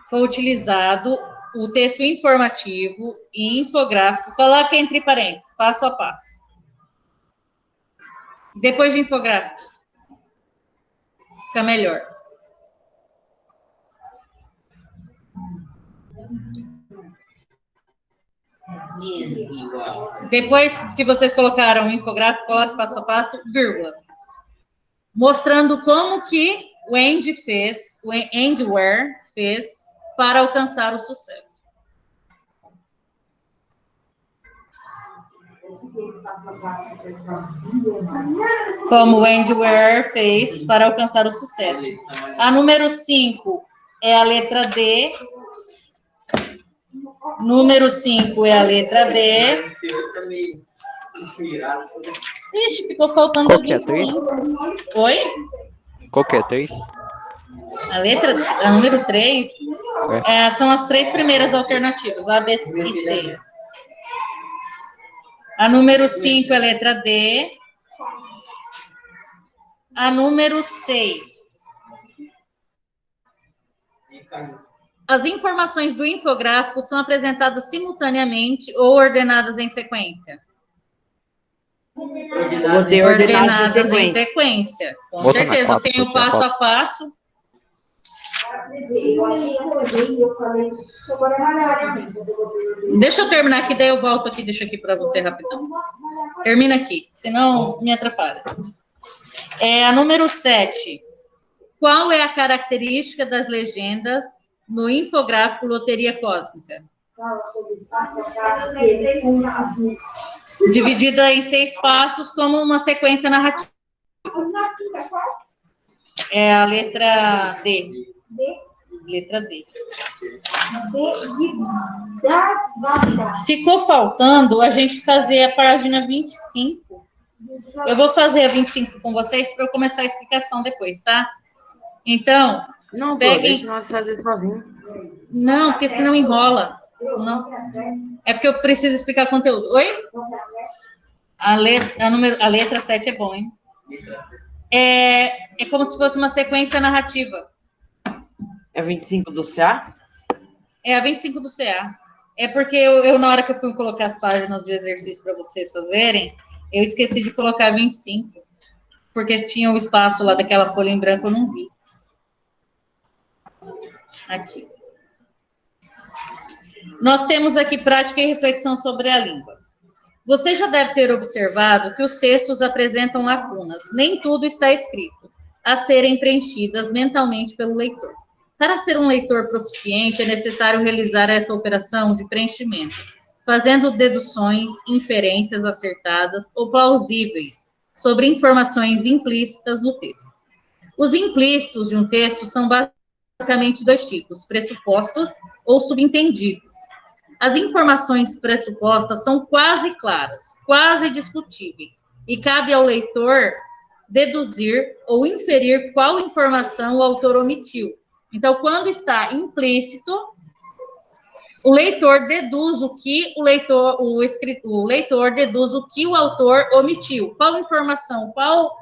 Foi utilizado o texto informativo e infográfico. Coloca entre parênteses, passo a passo. Depois de infográfico. Fica melhor. Depois que vocês colocaram o infográfico, coloque passo a passo, vírgula. Mostrando como que o Andy Weir fez para alcançar o sucesso. Como o Andy Weir fez para alcançar o sucesso. A número 5 é a letra D. Número 5 é a letra D. Ixi, ficou faltando a 25. Oi? Qual que é 3? A número 3 são as 3 primeiras alternativas, A, B e C. A número 5 é a letra D. A número 6. As informações do infográfico são apresentadas simultaneamente ou ordenadas em sequência? Ordenadas em sequência. Com certeza, eu tenho passo a passo. Deixa eu terminar aqui, daí eu volto aqui, deixo aqui para você rapidão. Termina aqui, senão me atrapalha. A número 7. Qual é a característica das legendas no infográfico Loteria Cósmica? Dividida em 6 passos como uma sequência narrativa. É a letra D. Letra D. Ficou faltando a gente fazer a página 25. Eu vou fazer a 25 com vocês para eu começar a explicação depois, tá? Então, não, peguem... deixa nós fazer sozinho. Não, porque senão enrola. Não. É porque eu preciso explicar o conteúdo. Oi? A letra 7 é bom, hein? É como se fosse uma sequência narrativa. É 25 do CA? É a 25 do CA. É porque eu na hora que eu fui colocar as páginas do exercício para vocês fazerem, eu esqueci de colocar 25. Porque tinha o espaço lá daquela folha em branco, eu não vi. Aqui. Nós temos aqui prática e reflexão sobre a língua. Você já deve ter observado que os textos apresentam lacunas. Nem tudo está escrito, a serem preenchidas mentalmente pelo leitor. Para ser um leitor proficiente, é necessário realizar essa operação de preenchimento, fazendo deduções, inferências acertadas ou plausíveis sobre informações implícitas no texto. Os implícitos de um texto são basicamente 2 tipos, pressupostos ou subentendidos. As informações pressupostas são quase claras, quase discutíveis, e cabe ao leitor deduzir ou inferir qual informação o autor omitiu. Então, quando está implícito, o leitor deduz o que o leitor deduz o que o autor omitiu. Qual informação? Qual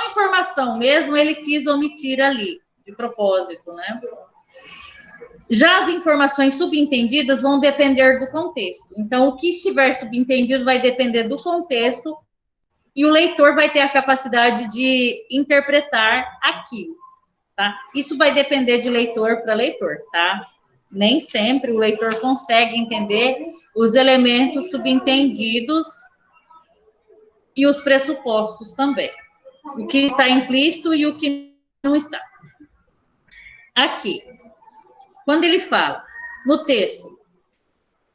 informação mesmo ele quis omitir ali, de propósito, né? Já as informações subentendidas vão depender do contexto. Então, o que estiver subentendido vai depender do contexto e o leitor vai ter a capacidade de interpretar aquilo, tá? Isso vai depender de leitor para leitor, tá? Nem sempre o leitor consegue entender os elementos subentendidos e os pressupostos também. O que está implícito e o que não está. Aqui, quando ele fala no texto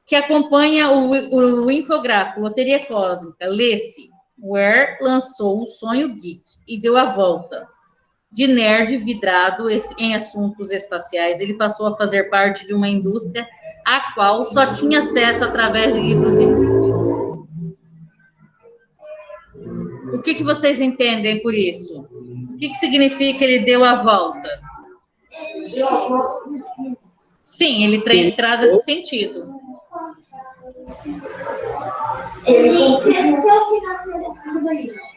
que acompanha o infográfico Loteria Cósmica, lê-se: Ware lançou o sonho geek e deu a volta. De nerd vidrado em assuntos espaciais, ele passou a fazer parte de uma indústria a qual só tinha acesso através de livros e filmes. O que vocês entendem por isso? O que significa ele deu a volta? Sim, ele traz esse sentido. Ele cresceu financeiramente.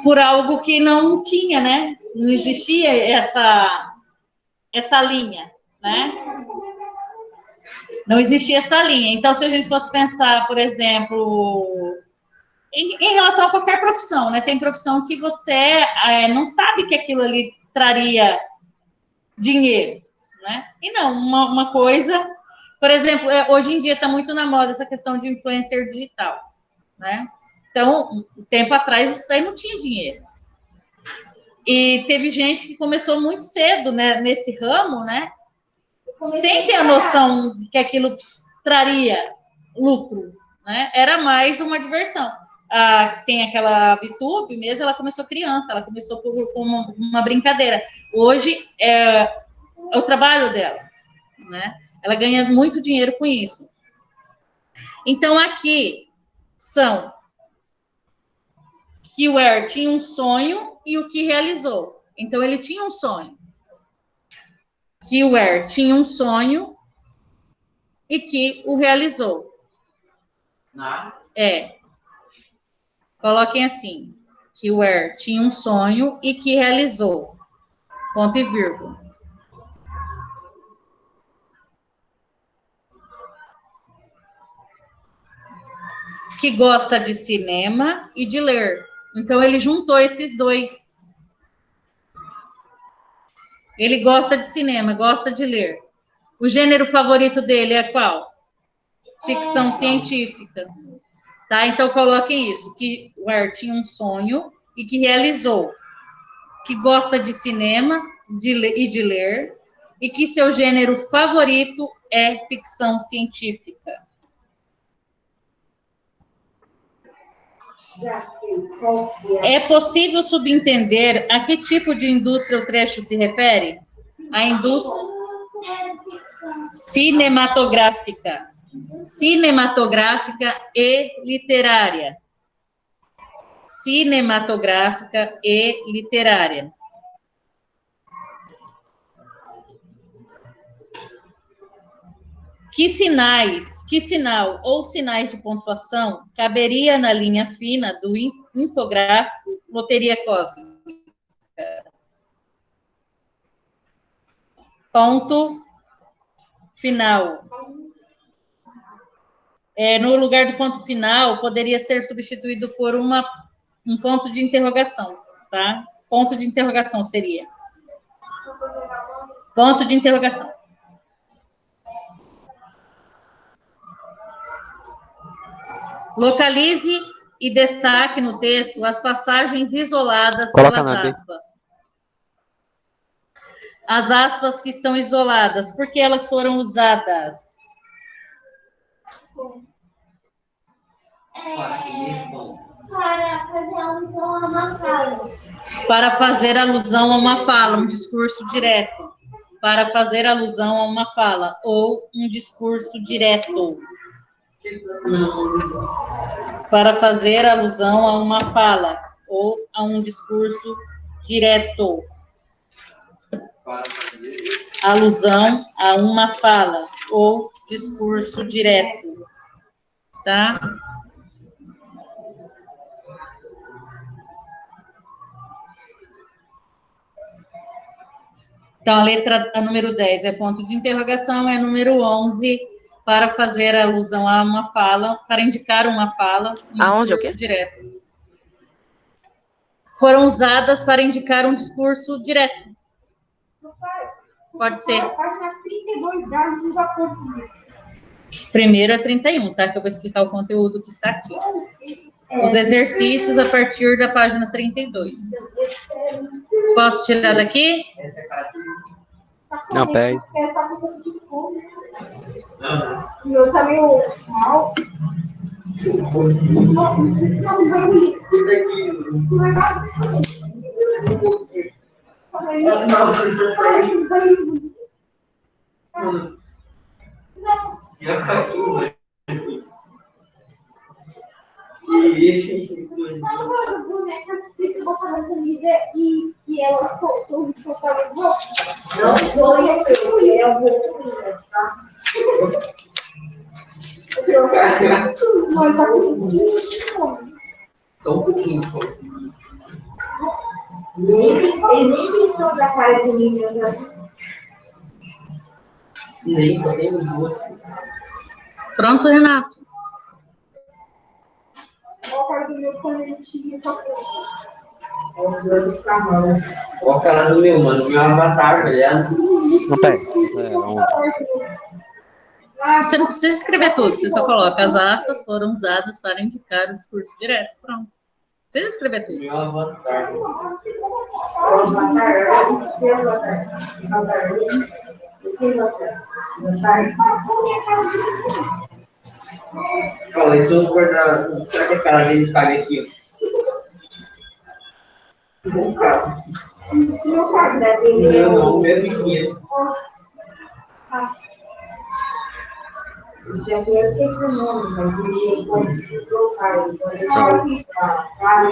Por algo que não tinha, né? Não existia essa linha, né? Não existia essa linha. Então, se a gente fosse pensar, por exemplo, em relação a qualquer profissão, né? Tem profissão que você não sabe que aquilo ali traria dinheiro, né? E não, uma coisa... Por exemplo, hoje em dia está muito na moda essa questão de influencer digital, né? Então, tempo atrás, isso daí não tinha dinheiro. E teve gente que começou muito cedo, né, nesse ramo, né? Sem ter a noção que aquilo traria lucro, né? Era mais uma diversão. Tem aquela VTube mesmo, ela começou criança, ela começou com uma brincadeira. Hoje é o trabalho dela, né? Ela ganha muito dinheiro com isso. Então, aqui são que o Ware tinha um sonho e o que realizou. Então, ele tinha um sonho. Que o Ware tinha um sonho e que o realizou. Coloquem assim. Que o Ware tinha um sonho e que realizou. Ponto e vírgula. Que gosta de cinema e de ler. Então, ele juntou esses dois. Ele gosta de cinema, gosta de ler. O gênero favorito dele é qual? Ficção científica. Tá? Então, coloquem isso. Que o Ware tinha um sonho e que realizou. Que gosta de cinema e de ler. E que seu gênero favorito é ficção científica. É possível subentender a que tipo de indústria o trecho se refere? A indústria cinematográfica. Cinematográfica e literária. Cinematográfica e literária. Que sinal ou sinais de pontuação caberia na linha fina do infográfico Loteria Cósmica? Ponto final. No lugar do ponto final, poderia ser substituído por um ponto de interrogação, tá? Ponto de interrogação seria. Ponto de interrogação. Localize e destaque no texto as passagens isoladas Coloca pelas na B. aspas. As aspas que estão isoladas, porque elas foram usadas? Para fazer alusão a uma fala. Para fazer alusão a uma fala, um discurso direto. Para fazer alusão a uma fala, ou um discurso direto. Para fazer alusão a uma fala, ou a um discurso direto. Alusão a uma fala, ou discurso direto. Tá? Então, a número 10 é ponto de interrogação, é número 11 para fazer alusão a uma fala, para indicar uma fala, um A 11 é o discurso quê? direto. Foram usadas para indicar um discurso direto. Pode ser. Página 32 da língua portuguesa. Primeiro é 31, tá? Que eu vou explicar o conteúdo que está aqui. Os exercícios a partir da página 32. Posso tirar daqui? Essa é para tudo. Não, peraí. Eu tava com um pouco de fome. O meu tá meio mal. Não, vai me. Você vai gastar. A boneca precisa botar na comida e ela soltou o chocolate. Não sou eu, é o Boquinhas, tá? Mas tá com Só um pouquinho. Ele nem pintou da cara de meninas assim. Nem só tem duas. Pronto, Renato. Olha a cara do meu canetinho. Os dois camarões. Olha a cara do meu, mano. Meu avatar, velho. Não, peraí. É, um- Você não precisa escrever tudo, você só coloca as aspas foram usadas para indicar o discurso direto. Pronto. Não precisa escrever tudo. Meu avatar. Olha, se eu for dar. Será que a cara dele cabe aqui, ó? Não cabe. Meu cara. Não, meu pequeno. Já eu esqueci o nome, mas ele pode se trocar. Ele pode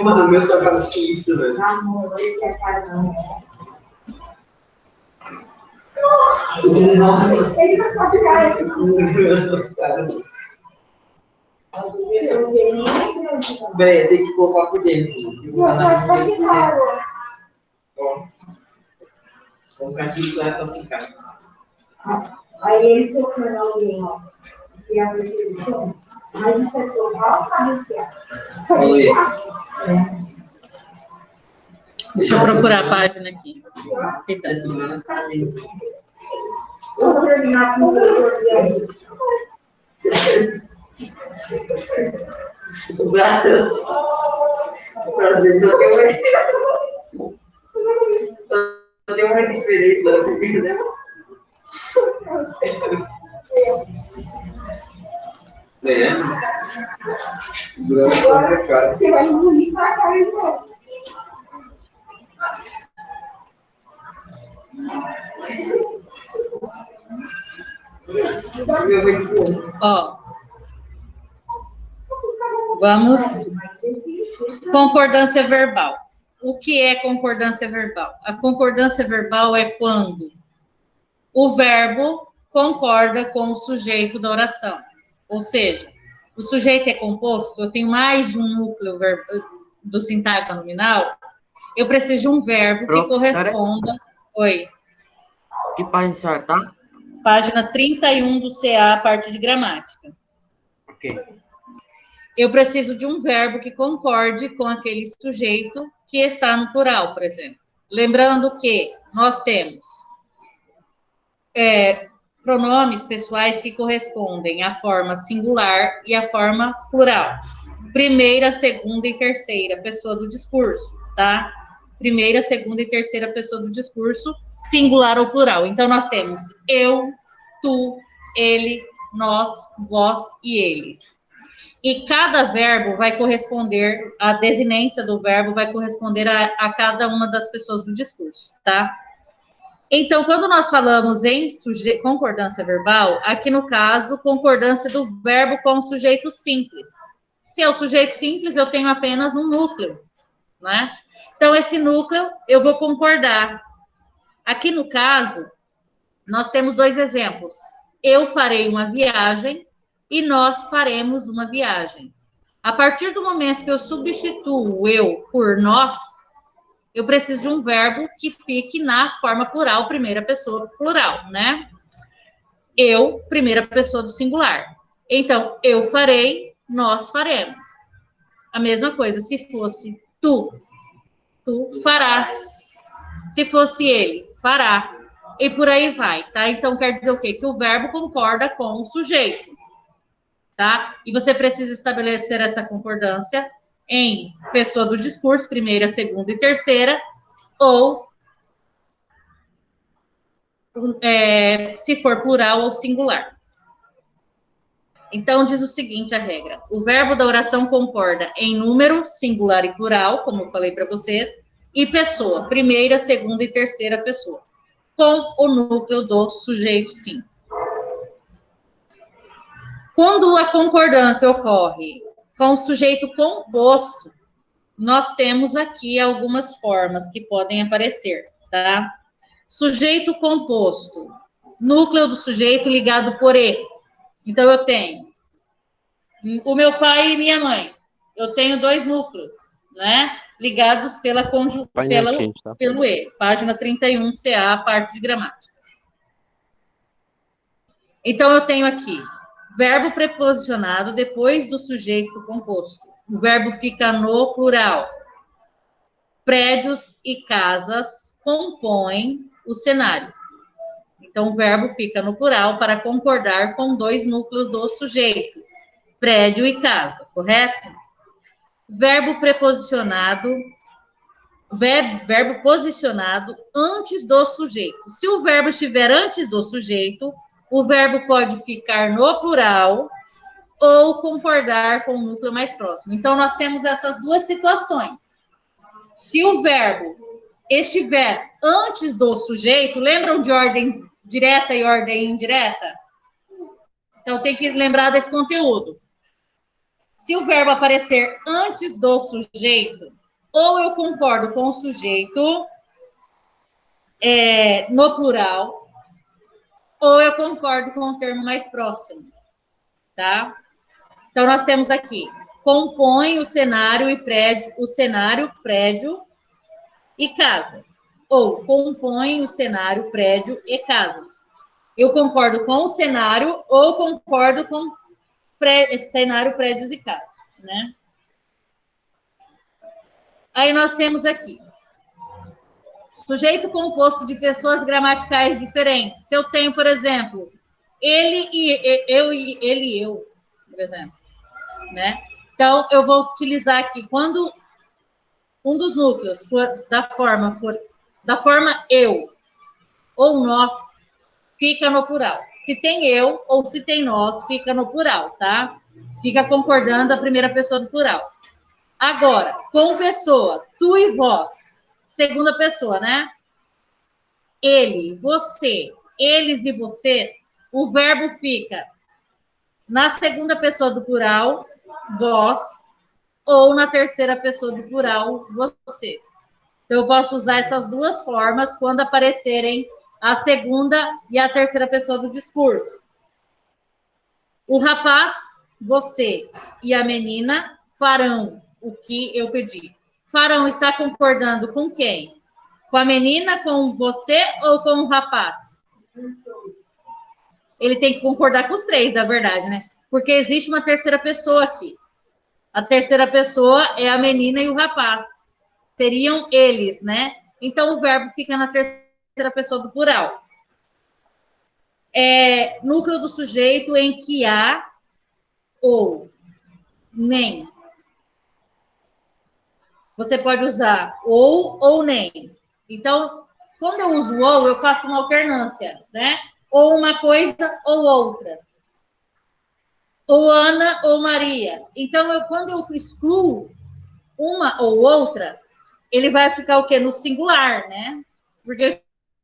Mano, meu só cabe que isso, velho. Amor, ele quer caramba. Nossa. Ele não sabe cara. Véi, tem que colocar por dentro. Vai ficar. Vamos ficar chiclete pra ficar. Aí ele sofreu alguém, ó. E a pessoa, mas isso é total, sabe o que é? Olha isso. Deixa eu procurar a página aqui. Essa semana tá ali. Vou terminar com o meu O braço. O braço dele só tem uma diferença, né? É. Segura a cara. Você vai engolir sua cara de novo. Ó. Vamos. Concordância verbal. O que é concordância verbal? A concordância verbal é quando o verbo concorda com o sujeito da oração. Ou seja, o sujeito é composto, eu tenho mais de um núcleo do sintagma nominal, eu preciso de um verbo que corresponda. Oi. Que página senhora, tá? Página 31 do CA, parte de gramática. Ok. Eu preciso de um verbo que concorde com aquele sujeito que está no plural, por exemplo. Lembrando que nós temos pronomes pessoais que correspondem à forma singular e à forma plural. Primeira, segunda e terceira pessoa do discurso, tá? Primeira, segunda e terceira pessoa do discurso, singular ou plural. Então, nós temos eu, tu, ele, nós, vós e eles. E cada verbo vai corresponder, a desinência do verbo vai corresponder a cada uma das pessoas do discurso, tá? Então, quando nós falamos em concordância verbal, aqui no caso, concordância do verbo com o sujeito simples. Se é o sujeito simples, eu tenho apenas um núcleo, né? Então, esse núcleo eu vou concordar. Aqui no caso, nós temos dois exemplos. Eu farei uma viagem e nós faremos uma viagem. A partir do momento que eu substituo o eu por nós, eu preciso de um verbo que fique na forma plural, primeira pessoa plural, né? Eu, primeira pessoa do singular. Então, eu farei, nós faremos. A mesma coisa, se fosse tu, tu farás. Se fosse ele, fará. E por aí vai, tá? Então, quer dizer o quê? Que o verbo concorda com o sujeito, tá? E você precisa estabelecer essa concordância em pessoa do discurso, primeira, segunda e terceira, ou se for plural ou singular. Então, diz o seguinte a regra. O verbo da oração concorda em número, singular e plural, como eu falei para vocês, e pessoa, primeira, segunda e terceira pessoa, com o núcleo do sujeito simples. Quando a concordância ocorre com o sujeito composto, nós temos aqui algumas formas que podem aparecer, tá? Sujeito composto, núcleo do sujeito ligado por E. Então, eu tenho o meu pai e minha mãe. Eu tenho dois núcleos, né? Ligados pelo E. Página 31, CA, parte de gramática. Então, eu tenho aqui verbo preposicionado depois do sujeito composto. O verbo fica no plural. Prédios e casas compõem o cenário. Então, o verbo fica no plural para concordar com dois núcleos do sujeito. Prédio e casa, correto? Verbo preposicionado, verbo posicionado antes do sujeito. Se o verbo estiver antes do sujeito, o verbo pode ficar no plural ou concordar com o núcleo mais próximo. Então, nós temos essas duas situações. Se o verbo estiver antes do sujeito, lembram de ordem direta e ordem indireta? Então, tem que lembrar desse conteúdo. Se o verbo aparecer antes do sujeito, ou eu concordo com o sujeito no plural, ou eu concordo com o termo mais próximo, tá? Então, nós temos aqui, compõe o cenário e prédio, prédio e casas. Ou compõe o cenário, prédio e casas. Eu concordo com o cenário ou concordo com cenário, prédios e casas, né? Aí nós temos aqui sujeito composto de pessoas gramaticais diferentes. Se eu tenho, por exemplo, ele e eu, por exemplo, né? Então, eu vou utilizar aqui, quando um dos núcleos for da forma eu ou nós, fica no plural. Se tem eu ou se tem nós, fica no plural, tá? Fica concordando a primeira pessoa do plural. Agora, com pessoa, tu e vós, segunda pessoa, né? Ele, você, eles e vocês, o verbo fica na segunda pessoa do plural, vós, ou na terceira pessoa do plural, vocês. Então, eu posso usar essas duas formas quando aparecerem a segunda e a terceira pessoa do discurso. O rapaz, você, e a menina farão o que eu pedi. Farão está concordando com quem? Com a menina, com você ou com o rapaz? Ele tem que concordar com os três, na verdade, né? Porque existe uma terceira pessoa aqui. A terceira pessoa é a menina e o rapaz. Seriam eles, né? Então, o verbo fica na terceira pessoa do plural. Núcleo do sujeito em que há ou nem. Você pode usar ou nem. Então, quando eu uso ou, eu faço uma alternância, né? Ou uma coisa ou outra. Ou Ana ou Maria. Então, quando eu excluo uma ou outra, ele vai ficar o quê? No singular, né? Porque eu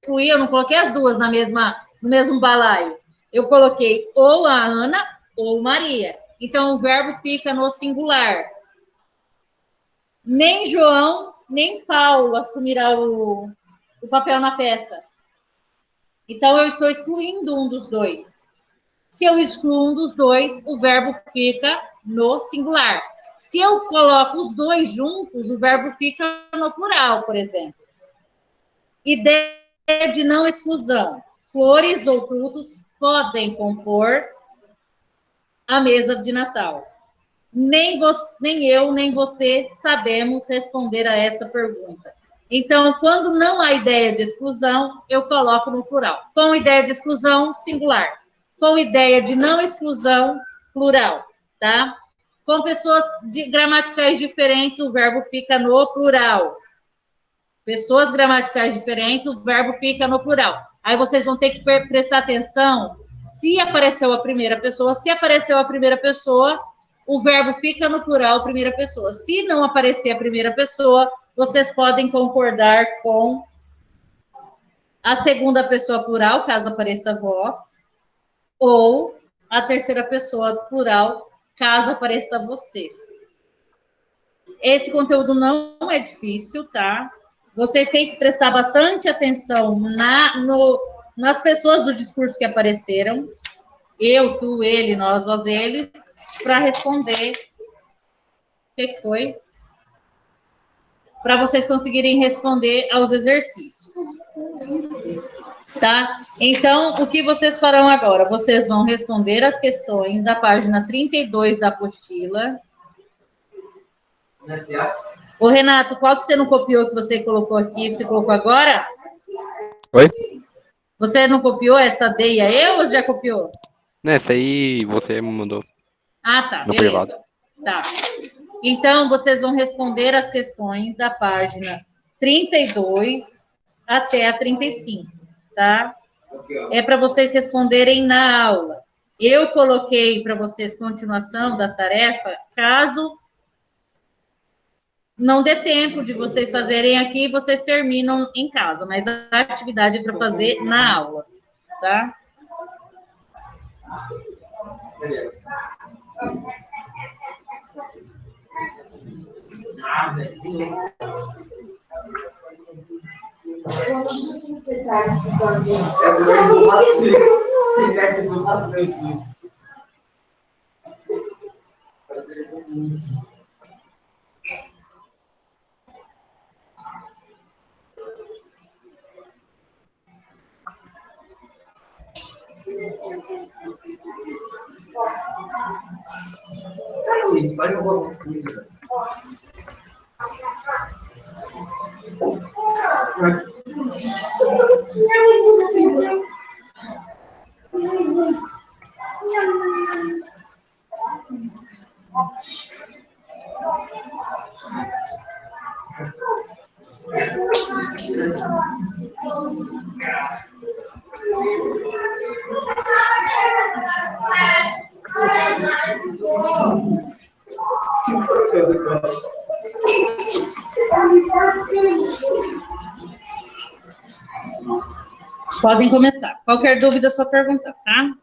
excluí, eu não coloquei as duas no mesmo balaio. Eu coloquei ou a Ana ou Maria. Então, o verbo fica no singular. Nem João, nem Paulo assumirá o papel na peça. Então, eu estou excluindo um dos dois. Se eu excluo um dos dois, o verbo fica no singular. Se eu coloco os dois juntos, o verbo fica no plural, por exemplo. Ideia de não exclusão. Flores ou frutos podem compor a mesa de Natal. Nem eu, nem você sabemos responder a essa pergunta. Então, quando não há ideia de exclusão, eu coloco no plural. Com ideia de exclusão, singular. Com ideia de não exclusão, plural, tá? Com pessoas gramaticais diferentes, o verbo fica no plural. Pessoas gramaticais diferentes, o verbo fica no plural. Aí vocês vão ter que prestar atenção se apareceu a primeira pessoa. Se apareceu a primeira pessoa, o verbo fica no plural, primeira pessoa. Se não aparecer a primeira pessoa, vocês podem concordar com a segunda pessoa plural, caso apareça vós, ou a terceira pessoa plural, caso apareça vocês. Esse conteúdo não é difícil, tá? Vocês têm que prestar bastante atenção nas pessoas do discurso que apareceram. Eu, tu, ele, nós, vós, eles, para responder o que foi. Para vocês conseguirem responder aos exercícios. Tá? Então, o que vocês farão agora? Vocês vão responder as questões da página 32 da apostila. Ô, Renato, qual que você não copiou que você colocou aqui? Você colocou agora? Oi? Você não copiou essa D e a E ou já copiou? Nessa aí você me mandou Ah, tá, no beleza. privado. Tá. Então, vocês vão responder as questões da página 32 até a 35, tá? É para vocês responderem na aula. Eu coloquei para vocês continuação da tarefa, caso não dê tempo de vocês fazerem aqui, vocês terminam em casa, mas a atividade é para fazer na aula, tá? Podem começar. Qualquer dúvida é só perguntar, tá?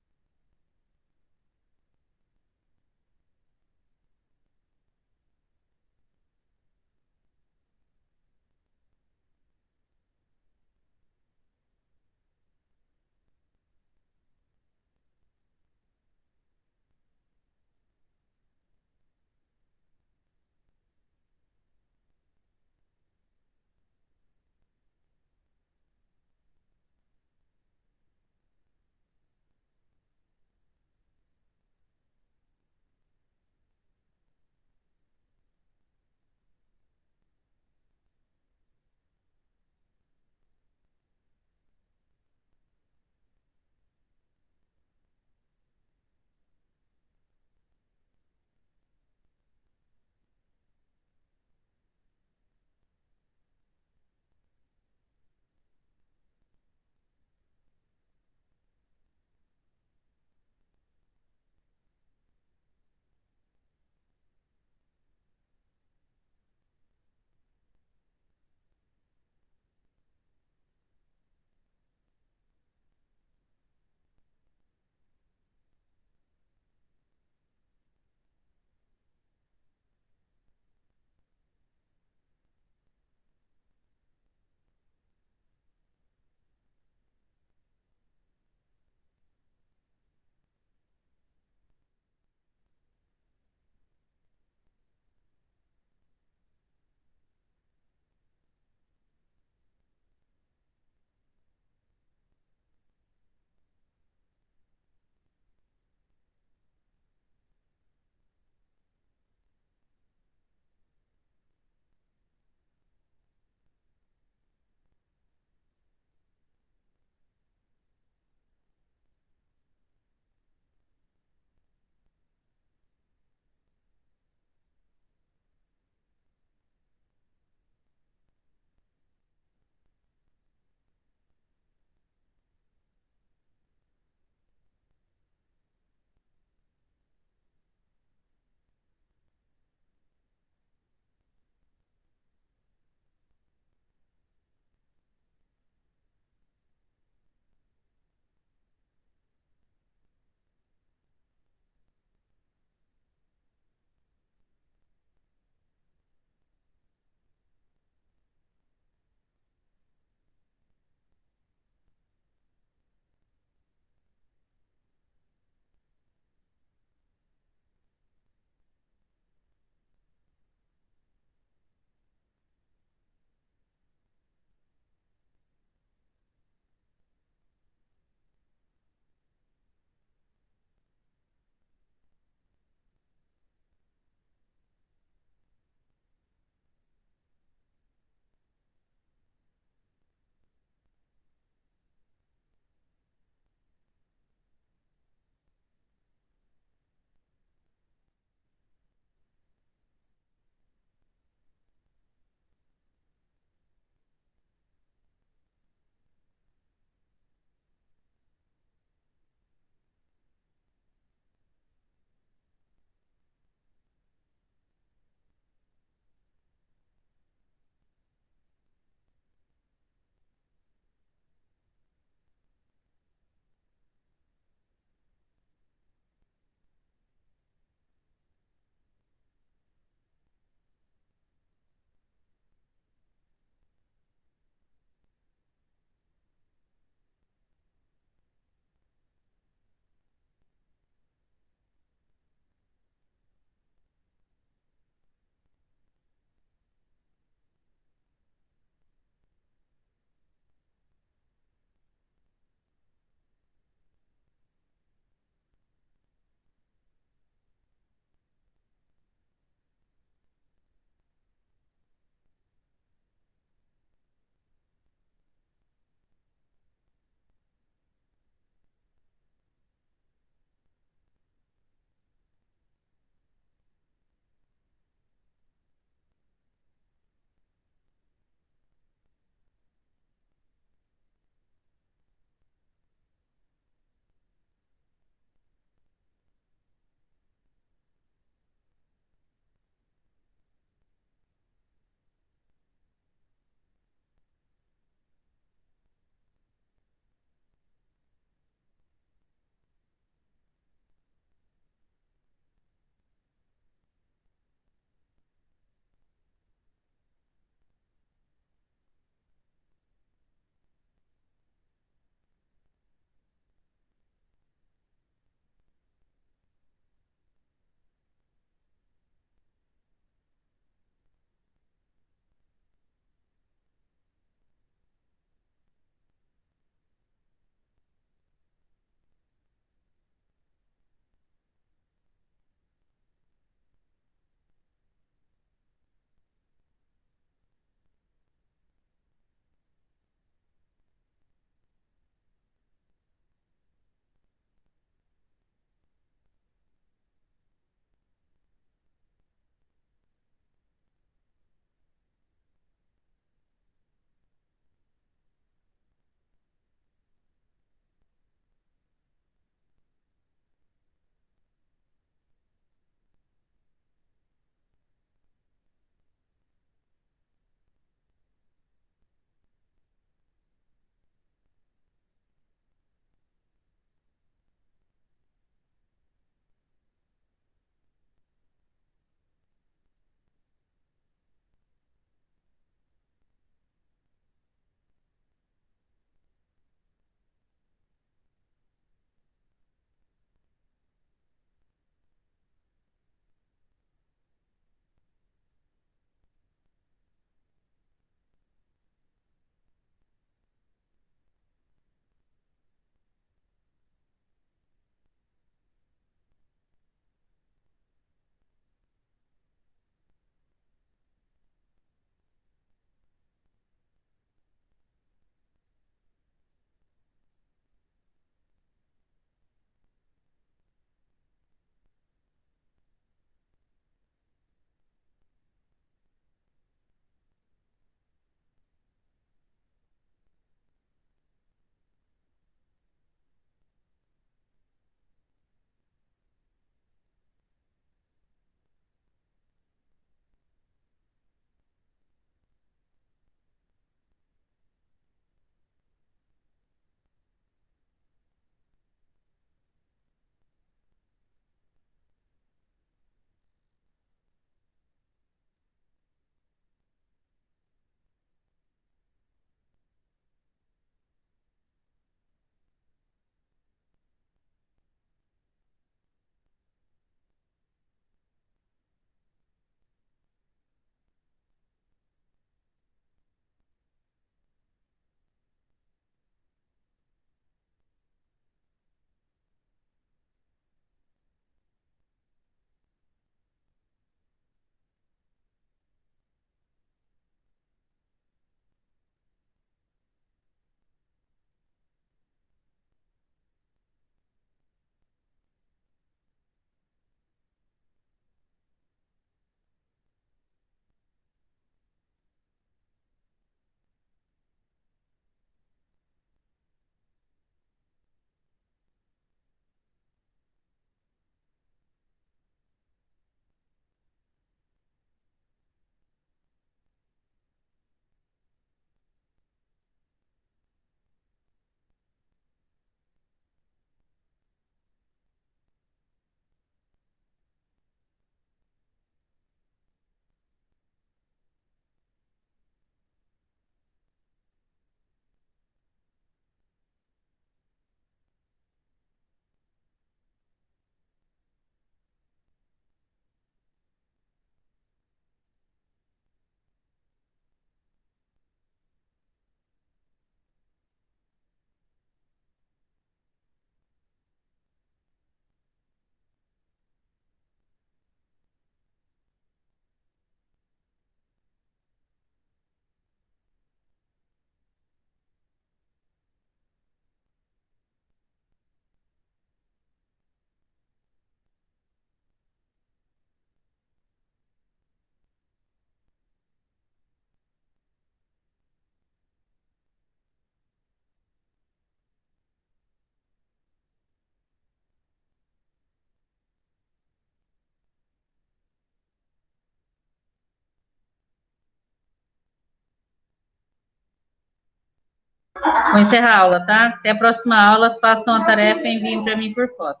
Vou encerrar a aula, tá? Até a próxima aula, façam a tarefa e enviem para mim por foto.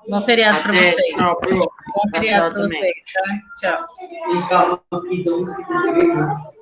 Bom feriado para vocês. Tchau, pro. Bom feriado para também. vocês, tá? Tchau. E calma, mosquitão, se conseguir.